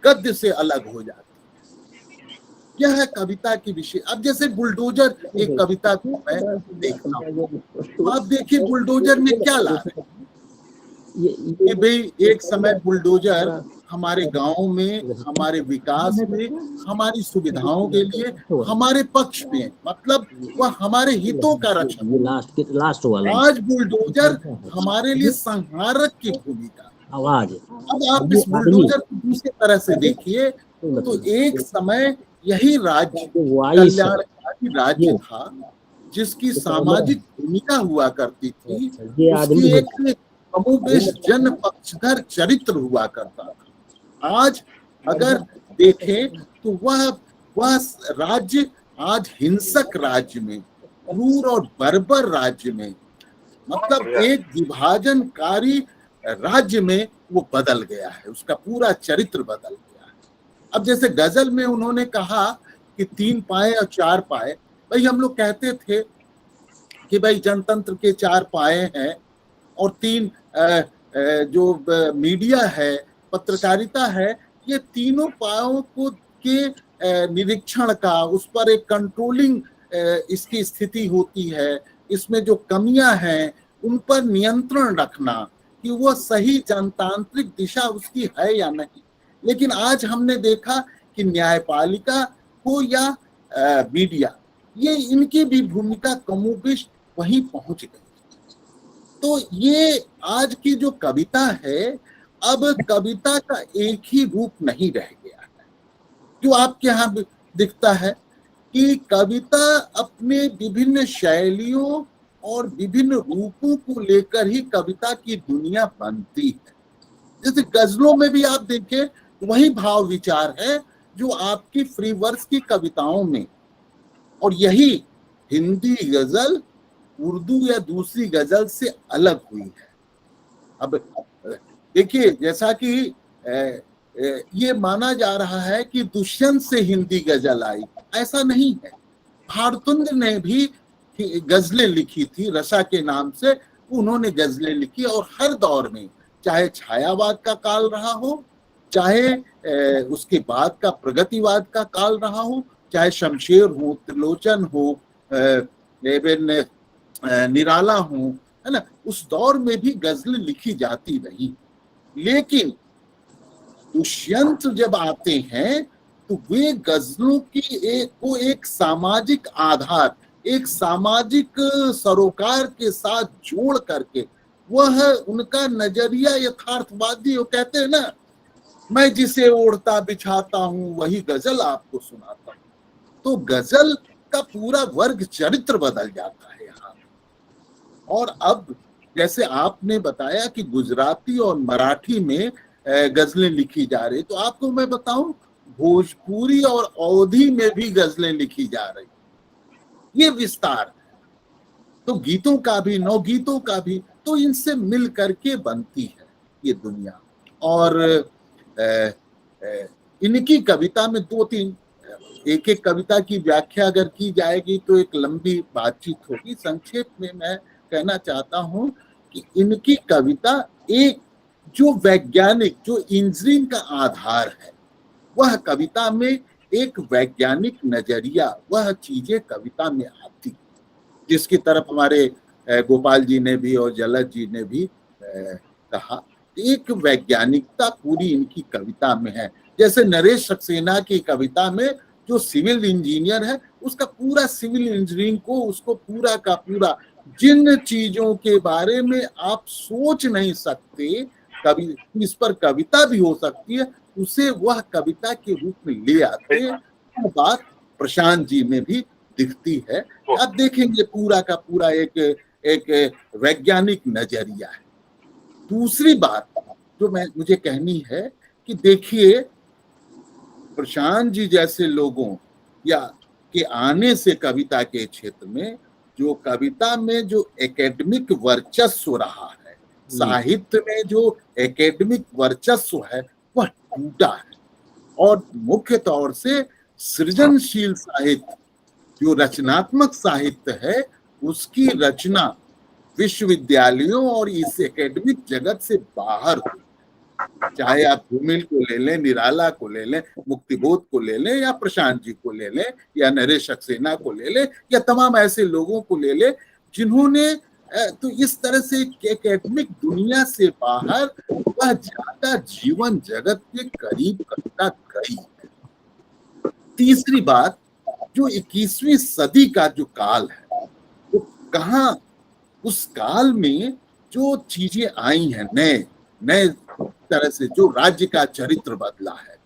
गद्य से अलग हो जाती है। यह है कविता की विषय। अब जैसे बुलडोजर एक कविता को मैं देखता हूँ, आप देखिए बुलडोजर में क्या ला रहे हैं कि भाई एक समय बुलडोजर हमारे गांव में, हमारे विकास में, हमारी सुविधाओं के लिए, हमारे पक्ष में, मतलब वह हमारे हितों का रक्षक। आज बुलडोजर हमारे लिए संहारक की भूमिका। अब आप इस बुलडोजर को दूसरी तरह से देखिए तो एक समय यही राज्य कल्याणकारी राज्य था जिसकी सामाजिक भूमिका हुआ करती थी, उसकी एक कमोबेश जन पक्षधर चरित्र हुआ करता था। आज अगर देखें तो वह राज्य आज हिंसक राज्य में, क्रूर और बर्बर राज्य में, मतलब एक विभाजनकारी राज्य में वो बदल गया है, उसका पूरा चरित्र बदल गया है। अब जैसे गजल में उन्होंने कहा कि 3 पाए और 4 पाए, भाई हम लोग कहते थे कि भाई जनतंत्र के 4 पाए हैं और 3 जो मीडिया है, पत्रकारिता है, ये तीनों पायों को के निरीक्षण का, उस पर एक कंट्रोलिंग इसकी स्थिति होती है, इसमें जो कमियां हैं उन पर नियंत्रण रखना कि वो सही जनतांत्रिक दिशा उसकी है या नहीं। लेकिन आज हमने देखा कि न्यायपालिका हो या मीडिया, ये इनकी भी भूमिका कमोबेश वहीं पहुंच गई। तो ये आज की जो कविता है, अब कविता का एक ही रूप नहीं रह गया है। जो आपके यहाँ दिखता है कि कविता अपने विभिन्न शैलियों और विभिन्न रूपों को लेकर ही कविता की दुनिया बनती है। जैसे गजलों में भी आप देखें वही भाव विचार है जो आपकी फ्री वर्स की कविताओं में, और यही हिंदी गजल उर्दू या दूसरी गजल से अलग हुई है। अब देखिए, जैसा कि ये माना जा रहा है कि दुष्यंत से हिंदी गजल आई, ऐसा नहीं है। भारतुंद ने भी गजलें लिखी थी, रसा के नाम से उन्होंने गजलें लिखी, और हर दौर में, चाहे छायावाद का काल रहा हो, चाहे उसके बाद का प्रगतिवाद का काल रहा हो, चाहे शमशेर हो, त्रिलोचन हो, निराला हो, है ना, उस दौर में भी गजलें लिखी जाती रही। लेकिन दुष्यंत जब आते हैं तो वे गजलों की एक सामाजिक आधार, एक सामाजिक सरोकार के साथ जोड़ करके, वह उनका नजरिया यथार्थवादी, वो कहते हैं ना, मैं जिसे ओढ़ता बिछाता हूं वही गजल आपको सुनाता हूं। तो गजल का पूरा वर्ग चरित्र बदल जाता है यहाँ। और अब जैसे आपने बताया कि गुजराती और मराठी में गजलें लिखी जा रही, तो आपको मैं बताऊं भोजपुरी और अवधी में भी गजलें लिखी जा रही। ये विस्तार, तो गीतों का भी, नवगीतों का भी, तो इनसे मिल करके बनती है ये दुनिया। और इनकी कविता में दो तीन, एक एक कविता की व्याख्या अगर की जाएगी तो एक लंबी बातचीत होगी। संक्षेप में मैं कहना चाहता हूं कि इनकी कविता एक जो वैज्ञानिक, जो इंजीनियरिंग का आधार है, वह कविता में एक वैज्ञानिक नजरिया, वह चीजें कविता में आती, जिसकी तरफ हमारे गोपाल जी ने भी और जलज जी ने भी कहा, एक वैज्ञानिकता पूरी इनकी कविता में है। जैसे नरेश सक्सेना की कविता में जो सिविल इंजीनियर है, उसका पूरा सिविल इंजीनियरिंग को, उसको पूरा का पूरा, जिन चीजों के बारे में आप सोच नहीं सकते, कभी इस पर कविता भी हो सकती है, उसे वह कविता के रूप में ले आते हैं। वो बात प्रशांत जी में भी दिखती है। आप देखेंगे पूरा का पूरा एक वैज्ञानिक नजरिया है। दूसरी बात जो मुझे कहनी है कि देखिए, प्रशांत जी जैसे लोगों या के आने से कविता के क्षेत्र में, जो कविता में जो एकेडमिक वर्चस्व रहा है, साहित्य में जो एकेडमिक वर्चस्व है, वह टूटा है। और मुख्य तौर से सृजनशील साहित्य, जो रचनात्मक साहित्य है, उसकी रचना विश्वविद्यालयों और इस एकेडमिक जगत से बाहर हुई। चाहे आप धूमिल को ले लें, निराला को ले लें, मुक्तिबोध को ले लें, या प्रशांत जी को ले लें, या नरेश सक्सेना को ले लें, या तमाम ऐसे लोगों को ले लें जिन्होंने तो इस तरह से एकेडमिक दुनिया से बाहर वह ज्यादा जीवन जगत के करीब कविता गई। तीसरी बात, जो 21वीं सदी का जो काल है, वो कहाँ, उस काल में जो चीजें आई हैं, नए तरह से, जो राज्य का चरित्र बदला है,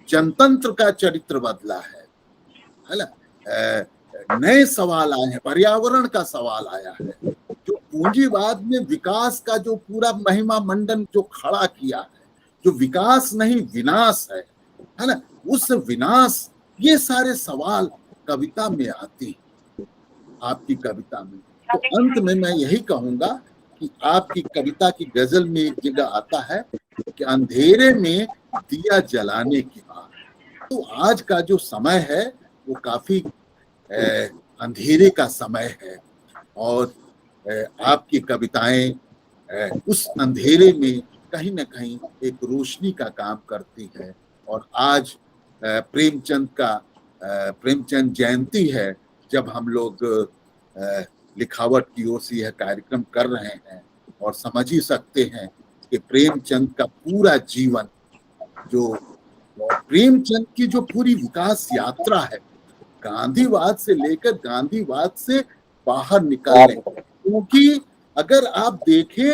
जनतंत्र का चरित्र बदला है ना, नए सवाल आए हैं, पर्यावरण का सवाल आया है, जो पूंजीवाद में विकास का जो पूरा महिमा मंडन जो खड़ा किया है, जो विकास नहीं विनाश है ना, उस विनाश, ये सारे सवाल कविता में आते हैं, आपकी कविता में। तो अंत में मैं यही कहूंगा कि आपकी कविता की गजल में एक जगह आता है कि अंधेरे में दिया जलाने की बात। तो आज का जो समय है वो काफी अंधेरे का समय है, और आपकी कविताएं उस अंधेरे में कहीं ना कहीं एक रोशनी का काम करती है। और आज प्रेमचंद जयंती है, जब हम लोग लिखावट की ओर से यह कार्यक्रम कर रहे हैं, और समझ ही सकते हैं कि प्रेमचंद का पूरा जीवन, जो प्रेमचंद की जो पूरी विकास यात्रा है, गांधीवाद से लेकर गांधीवाद से बाहर निकलने, क्योंकि अगर आप देखें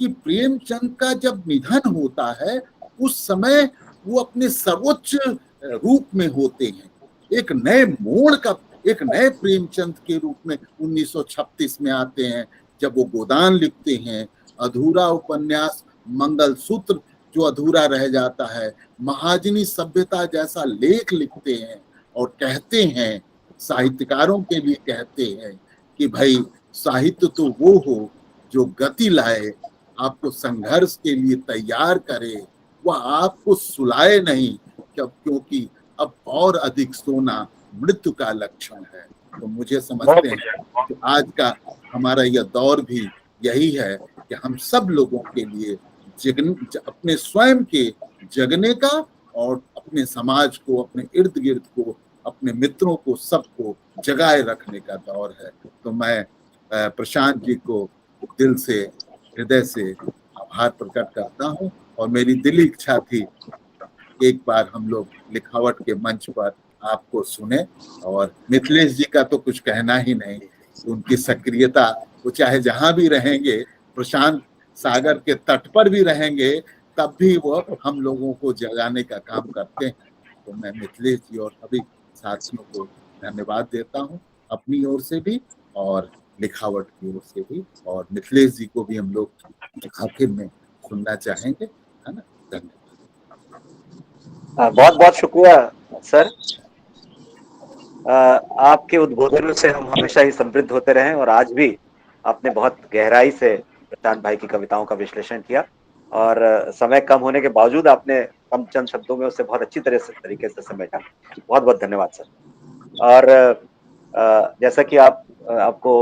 कि प्रेमचंद का जब निधन होता है, उस समय वो अपने सर्वोच्च रूप में होते हैं, एक नए मोड़ का, एक नए प्रेमचंद के रूप में 1936 में आते हैं, जब वो गोदान लिखते हैं, अधूरा उपन्यास मंगलसूत्र जो अधूरा रह जाता है, महाजनी सभ्यता जैसा लेख लिखते हैं, और कहते हैं, साहित्यकारों के लिए कहते हैं कि भाई साहित्य तो वो हो जो गति लाए, आपको संघर्ष के लिए तैयार करे, वह आपको सुलाए नहीं, क्योंकि अब और अधिक सोना मृत्यु का लक्षण है। तो मुझे समझते हैं कि आज का हमारा यह दौर भी यही है कि हम सब लोगों के लिए अपने स्वयं के जगने का, और अपने समाज को, अपने इर्द गिर्द को, अपने मित्रों को, सबको जगाए रखने का दौर है। तो मैं प्रशांत जी को दिल से, हृदय से आभार प्रकट करता हूँ, और मेरी दिली इच्छा थी एक बार हम लोग लिखावट के मंच पर आपको सुने। और मिथिलेश जी का तो कुछ कहना ही नहीं, उनकी सक्रियता, वो चाहे जहां भी रहेंगे, प्रशांत सागर के तट पर भी रहेंगे, तब भी वो हम लोगों को जगाने का काम करते हैं। तो मैं मिथिलेश जी और सभी साथियों को धन्यवाद देता हूं अपनी ओर से भी, और लिखावट की ओर से भी, और मिथिलेश जी को भी हम लोग आखिर में सुनना चाहेंगे, है ना। धन्यवाद। बहुत बहुत शुक्रिया सर। आपके उद्बोधनों से हम हमेशा ही समृद्ध होते रहे, और आज भी आपने बहुत गहराई से प्रशांत भाई की कविताओं का विश्लेषण किया, और समय कम होने के बावजूद आपने कम चंद शब्दों में उसे बहुत अच्छी तरीके से समेटा। बहुत बहुत धन्यवाद सर। और जैसा कि आपको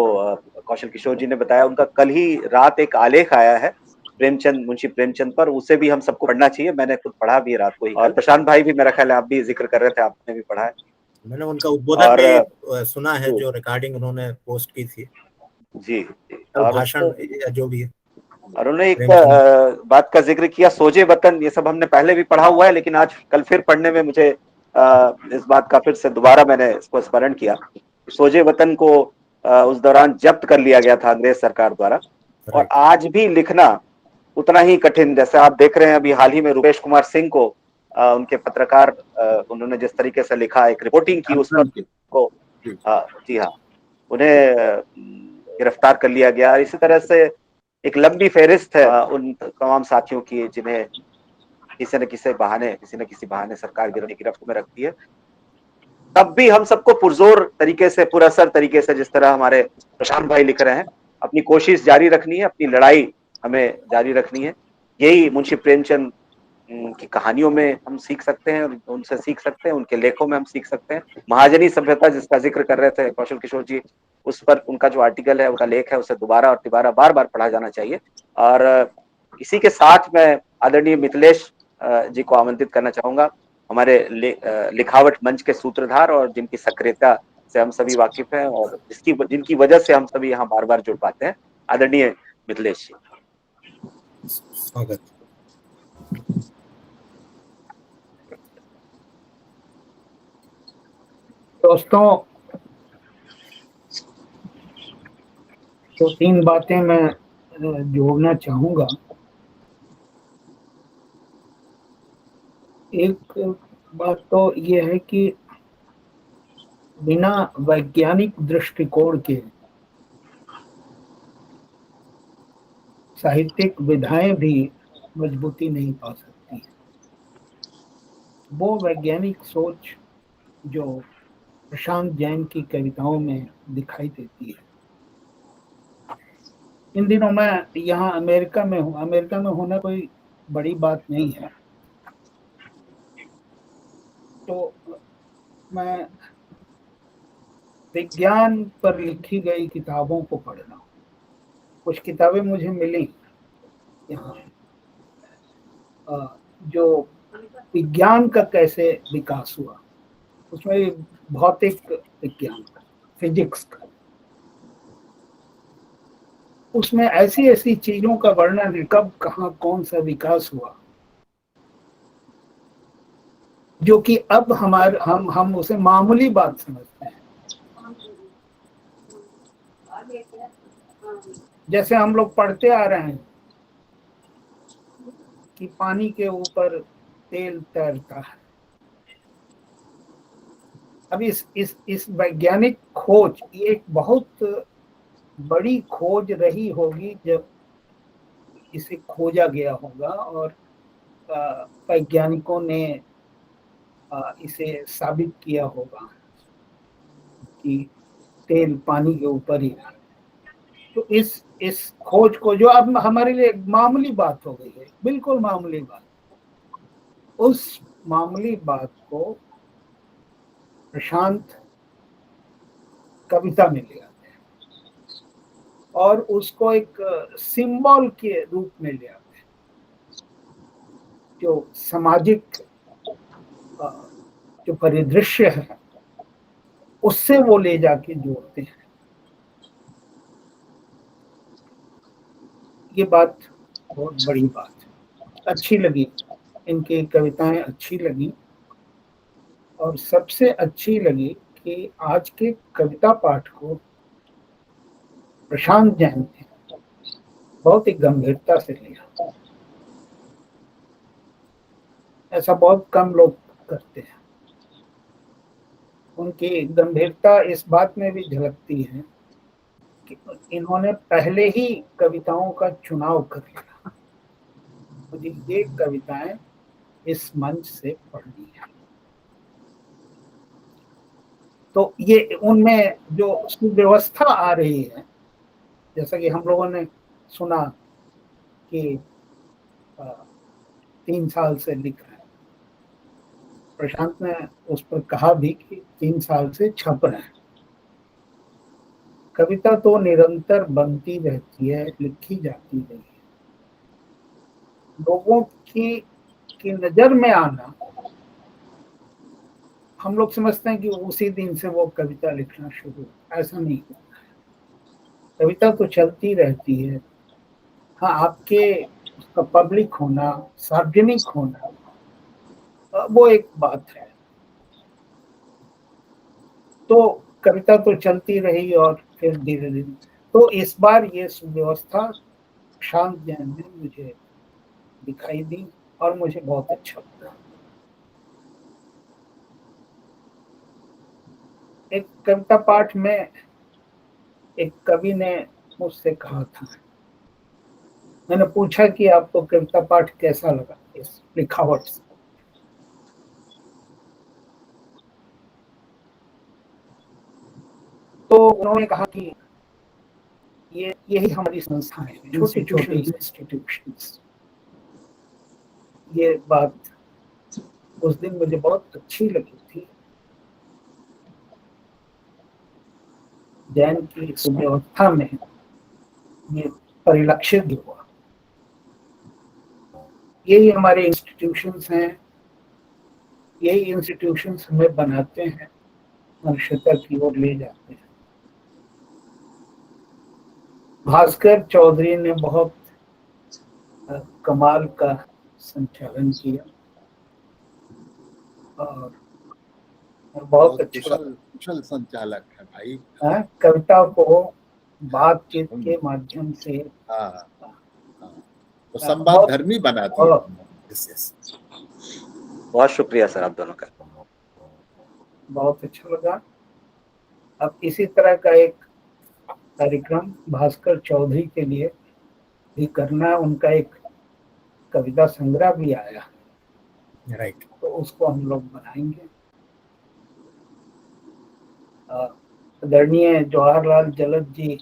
कौशल किशोर जी ने बताया, उनका कल ही रात एक आलेख आया है प्रेमचंद, मुंशी प्रेमचंद पर, उसे भी हम सबको पढ़ना चाहिए। मैंने खुद पढ़ा भी रात को ही, और प्रशांत भाई भी, मेरा ख्याल है आप भी जिक्र कर रहे थे, आपने भी पढ़ा है। मैंने उनका उद्बोधन भी सुना है, जो रिकॉर्डिंग उन्होंने पोस्ट की थी जी, और भाषण जो भी है। और उन्होंने एक बात का जिक्र किया, सोजे वतन, ये सब हमने पहले भी पढ़ा हुआ है, लेकिन आज कल फिर पढ़ने में मुझे इस बात का फिर से दोबारा मैंने इसको स्मरण किया। सोजे वतन को उस दौरान जब्त कर लिया गया था अंग्रेज सरकार द्वारा, और आज भी लिखना उतना ही कठिन। जैसे आप देख रहे हैं अभी हाल ही में रुपेश कुमार सिंह को उनके पत्रकार, उन्होंने जिस तरीके से लिखा, एक रिपोर्टिंग की उस पर को, जी हाँ, उन्हें गिरफ्तार कर लिया गया। इसी तरह से एक लंबी फेहरिस्त है उन तमाम साथियों की जिन्हें किसी न किसी बहाने सरकार गिरफ्त में रखती है। तब भी हम सबको पुरजोर तरीके से, पुरअसर तरीके से, जिस तरह हमारे प्रशांत भाई लिख रहे हैं, अपनी कोशिश जारी रखनी है, अपनी लड़ाई हमें जारी रखनी है। यही मुंशी प्रेमचंद की कहानियों में हम सीख सकते हैं, उनसे सीख सकते हैं, उनके लेखों में हम सीख सकते हैं। महाजनी सभ्यता जिसका जिक्र कर रहे थे कौशल किशोर जी, उस पर उनका जो आर्टिकल है, उनका लेख है, उसे दोबारा और तिबारा बार बार पढ़ा जाना चाहिए। और इसी के साथ मैं आदरणीय मिथिलेश जी को आमंत्रित करना चाहूंगा, हमारे लिखावट मंच के सूत्रधार, और जिनकी सक्रियता से हम सभी वाकिफ हैं, और जिनकी वजह से हम सभी यहाँ बार बार जुड़ पाते हैं। आदरणीय मिथिलेश जी, स्वागत। दोस्तों, तो 3 बातें मैं जोड़ना चाहूंगा। एक बात तो ये है कि बिना वैज्ञानिक दृष्टिकोण के साहित्यिक विधाएं भी मजबूती नहीं पा सकती है। वो वैज्ञानिक सोच जो प्रशांत जैन की कविताओं में दिखाई देती है। इन दिनों मैं यहाँ अमेरिका में हूँ। अमेरिका में होना कोई बड़ी बात नहीं है, तो मैं विज्ञान पर लिखी गई किताबों को पढ़ना, कुछ किताबें मुझे मिली यहाँ, जो विज्ञान का कैसे विकास हुआ, उसमें भौतिक विज्ञान का, फिजिक्स का, उसमें ऐसी ऐसी चीजों का वर्णन है, कब कहाँ कौन सा विकास हुआ, जो कि अब हम उसे मामूली बात समझते हैं। जैसे हम लोग पढ़ते आ रहे हैं कि पानी के ऊपर तेल तैरता है। अब इस वैज्ञानिक खोज, ये एक बहुत बड़ी खोज रही होगी जब इसे खोजा गया होगा, और वैज्ञानिकों ने इसे साबित किया होगा कि तेल पानी के ऊपर ही है। तो इस खोज को, जो अब हमारे लिए मामूली बात हो गई है, बिल्कुल मामूली बात, उस मामूली बात को प्रशांत कविता में ले आते हैं और उसको एक सिंबल के रूप में ले आते हैं, जो सामाजिक जो परिदृश्य है उससे वो ले जाके जोड़ते हैं। ये बात बहुत बड़ी बात है। अच्छी लगी, इनकी कविताएं अच्छी लगी, और सबसे अच्छी लगी कि आज के कविता पाठ को प्रशांत जैन ने बहुत ही गंभीरता से लिया। ऐसा बहुत कम लोग करते हैं। उनकी गंभीरता इस बात में भी झलकती है इन्होंने पहले ही कविताओं का चुनाव कर लिया, मुझे ये कविताएं इस मंच से पढ़नी है। तो ये उनमें जो सुव्यवस्था आ रही है, जैसा कि हम लोगों ने सुना कि 3 साल से लिख रहे हैं, प्रशांत ने उस पर कहा भी कि 3 साल से छप रहे हैं। कविता तो निरंतर बनती रहती है, लिखी जाती रही है। लोगों की नजर में आना, हम लोग समझते हैं कि उसी दिन से वो कविता लिखना शुरू, ऐसा नहीं होता है। कविता तो चलती रहती है। हाँ, आपके उसका पब्लिक होना, सार्वजनिक होना, वो एक बात है। तो कविता तो चलती रही और फिर धीरे धीरे, तो इस बार ये सुव्यवस्था शांत जैन में मुझे दिखाई दी और मुझे बहुत अच्छा लगा। एक कविता पाठ में एक कवि ने मुझसे कहा था, मैंने पूछा कि आपको कविता पाठ कैसा लगा इस लिखावट से। तो उन्होंने कहा कि यही हमारी संस्थाएं हैं, छोटी छोटी इंस्टीट्यूशंस। ये बात उस दिन मुझे बहुत अच्छी लगी थी। जैन की सुव्यवस्था में ये परिलक्षित हुआ। यही हमारे इंस्टीट्यूशंस हैं, यही इंस्टीट्यूशंस हमें बनाते हैं, मनुष्यता की ओर ले जाते हैं। भास्कर चौधरी ने बहुत कमाल का संचालन किया और बहुत अच्छा कुशल संचालक है भाई। कविता को बातचीत के माध्यम से तो संवाद धर्मी बनाती है। बहुत शुक्रिया सर आप दोनों का, बहुत अच्छा लगा। अब इसी तरह का एक कार्यक्रम भास्कर चौधरी के लिए भी करना। उनका एक कविता संग्रह भी आया, राइट, तो उसको हम लोग बनाएंगे। आदरणीय जवाहरलाल जलद जी,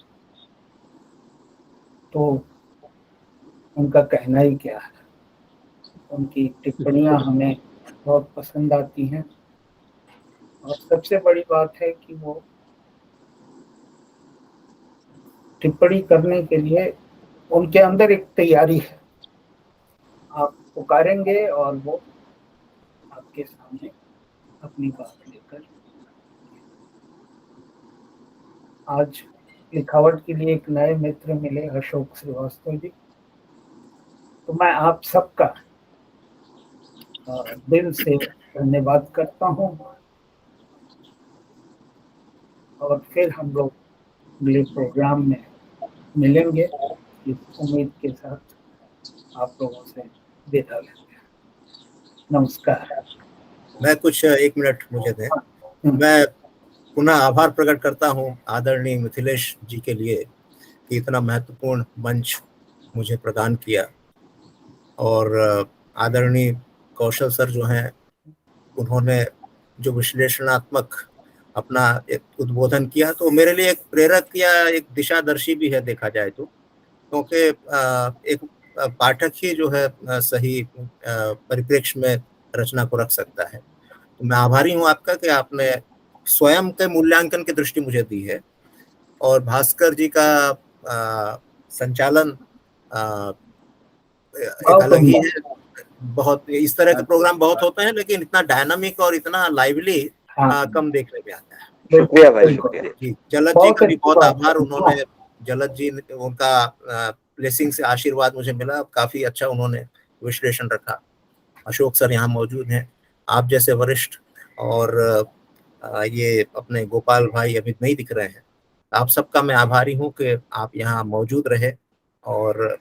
तो उनका कहना ही क्या है, उनकी टिप्पणियां हमें बहुत पसंद आती हैं। और सबसे बड़ी बात है कि वो टिप्पणी करने के लिए उनके अंदर एक तैयारी है। आप पुकारेंगे और वो आपके सामने अपनी बात लेकर। आज लिखावट के लिए एक नए मित्र मिले, अशोक श्रीवास्तव जी। तो मैं आप सबका दिल से धन्यवाद करता हूँ और फिर हम लोग अगले प्रोग्राम में मिलेंगे इस उम्मीद के साथ आप लोगों से विदा लेते हैं। नमस्कार। मैं कुछ 1 मिनट मुझे दें। मैं पुनः आभार प्रकट करता हूँ आदरणीय मिथिलेश जी के लिए कि इतना महत्वपूर्ण मंच मुझे प्रदान किया, और आदरणीय कौशल सर जो हैं उन्होंने जो विश्लेषणात्मक अपना एक उद्बोधन किया, तो मेरे लिए एक प्रेरक या एक दिशादर्शी भी है देखा जाए तो, क्योंकि एक पाठक ही जो है सही परिप्रेक्ष्य में रचना को रख सकता है। तो मैं आभारी हूँ आपका कि आपने स्वयं के मूल्यांकन की दृष्टि मुझे दी है, और भास्कर जी का संचालन एक अलग ही है। बहुत इस तरह के प्रोग्राम बहुत होते हैं, लेकिन इतना डायनामिक और इतना लाइवली कम देखने में आता है। शुक्रिया भाई, शुक्रिया जी। जलद जी का भी बहुत आभार। उन्होंने, जलद जी, उनका ब्लेसिंग से आशीर्वाद मुझे मिला, काफी अच्छा उन्होंने विश्लेषण रखा। अशोक सर यहाँ मौजूद हैं, आप जैसे वरिष्ठ, और ये अपने गोपाल भाई अभी नहीं दिख रहे हैं। आप सबका मैं आभारी हूँ कि आप यहाँ मौजूद रहे और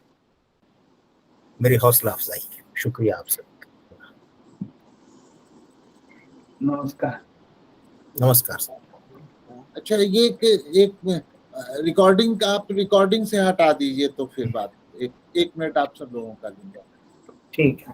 मेरी हौसला अफजाई की। शुक्रिया आप सब। नमस्कार। नमस्कार सर। अच्छा, ये एक रिकॉर्डिंग आप रिकॉर्डिंग से हटा दीजिए तो फिर बात एक मिनट आप सब लोगों का लेंगे। ठीक है।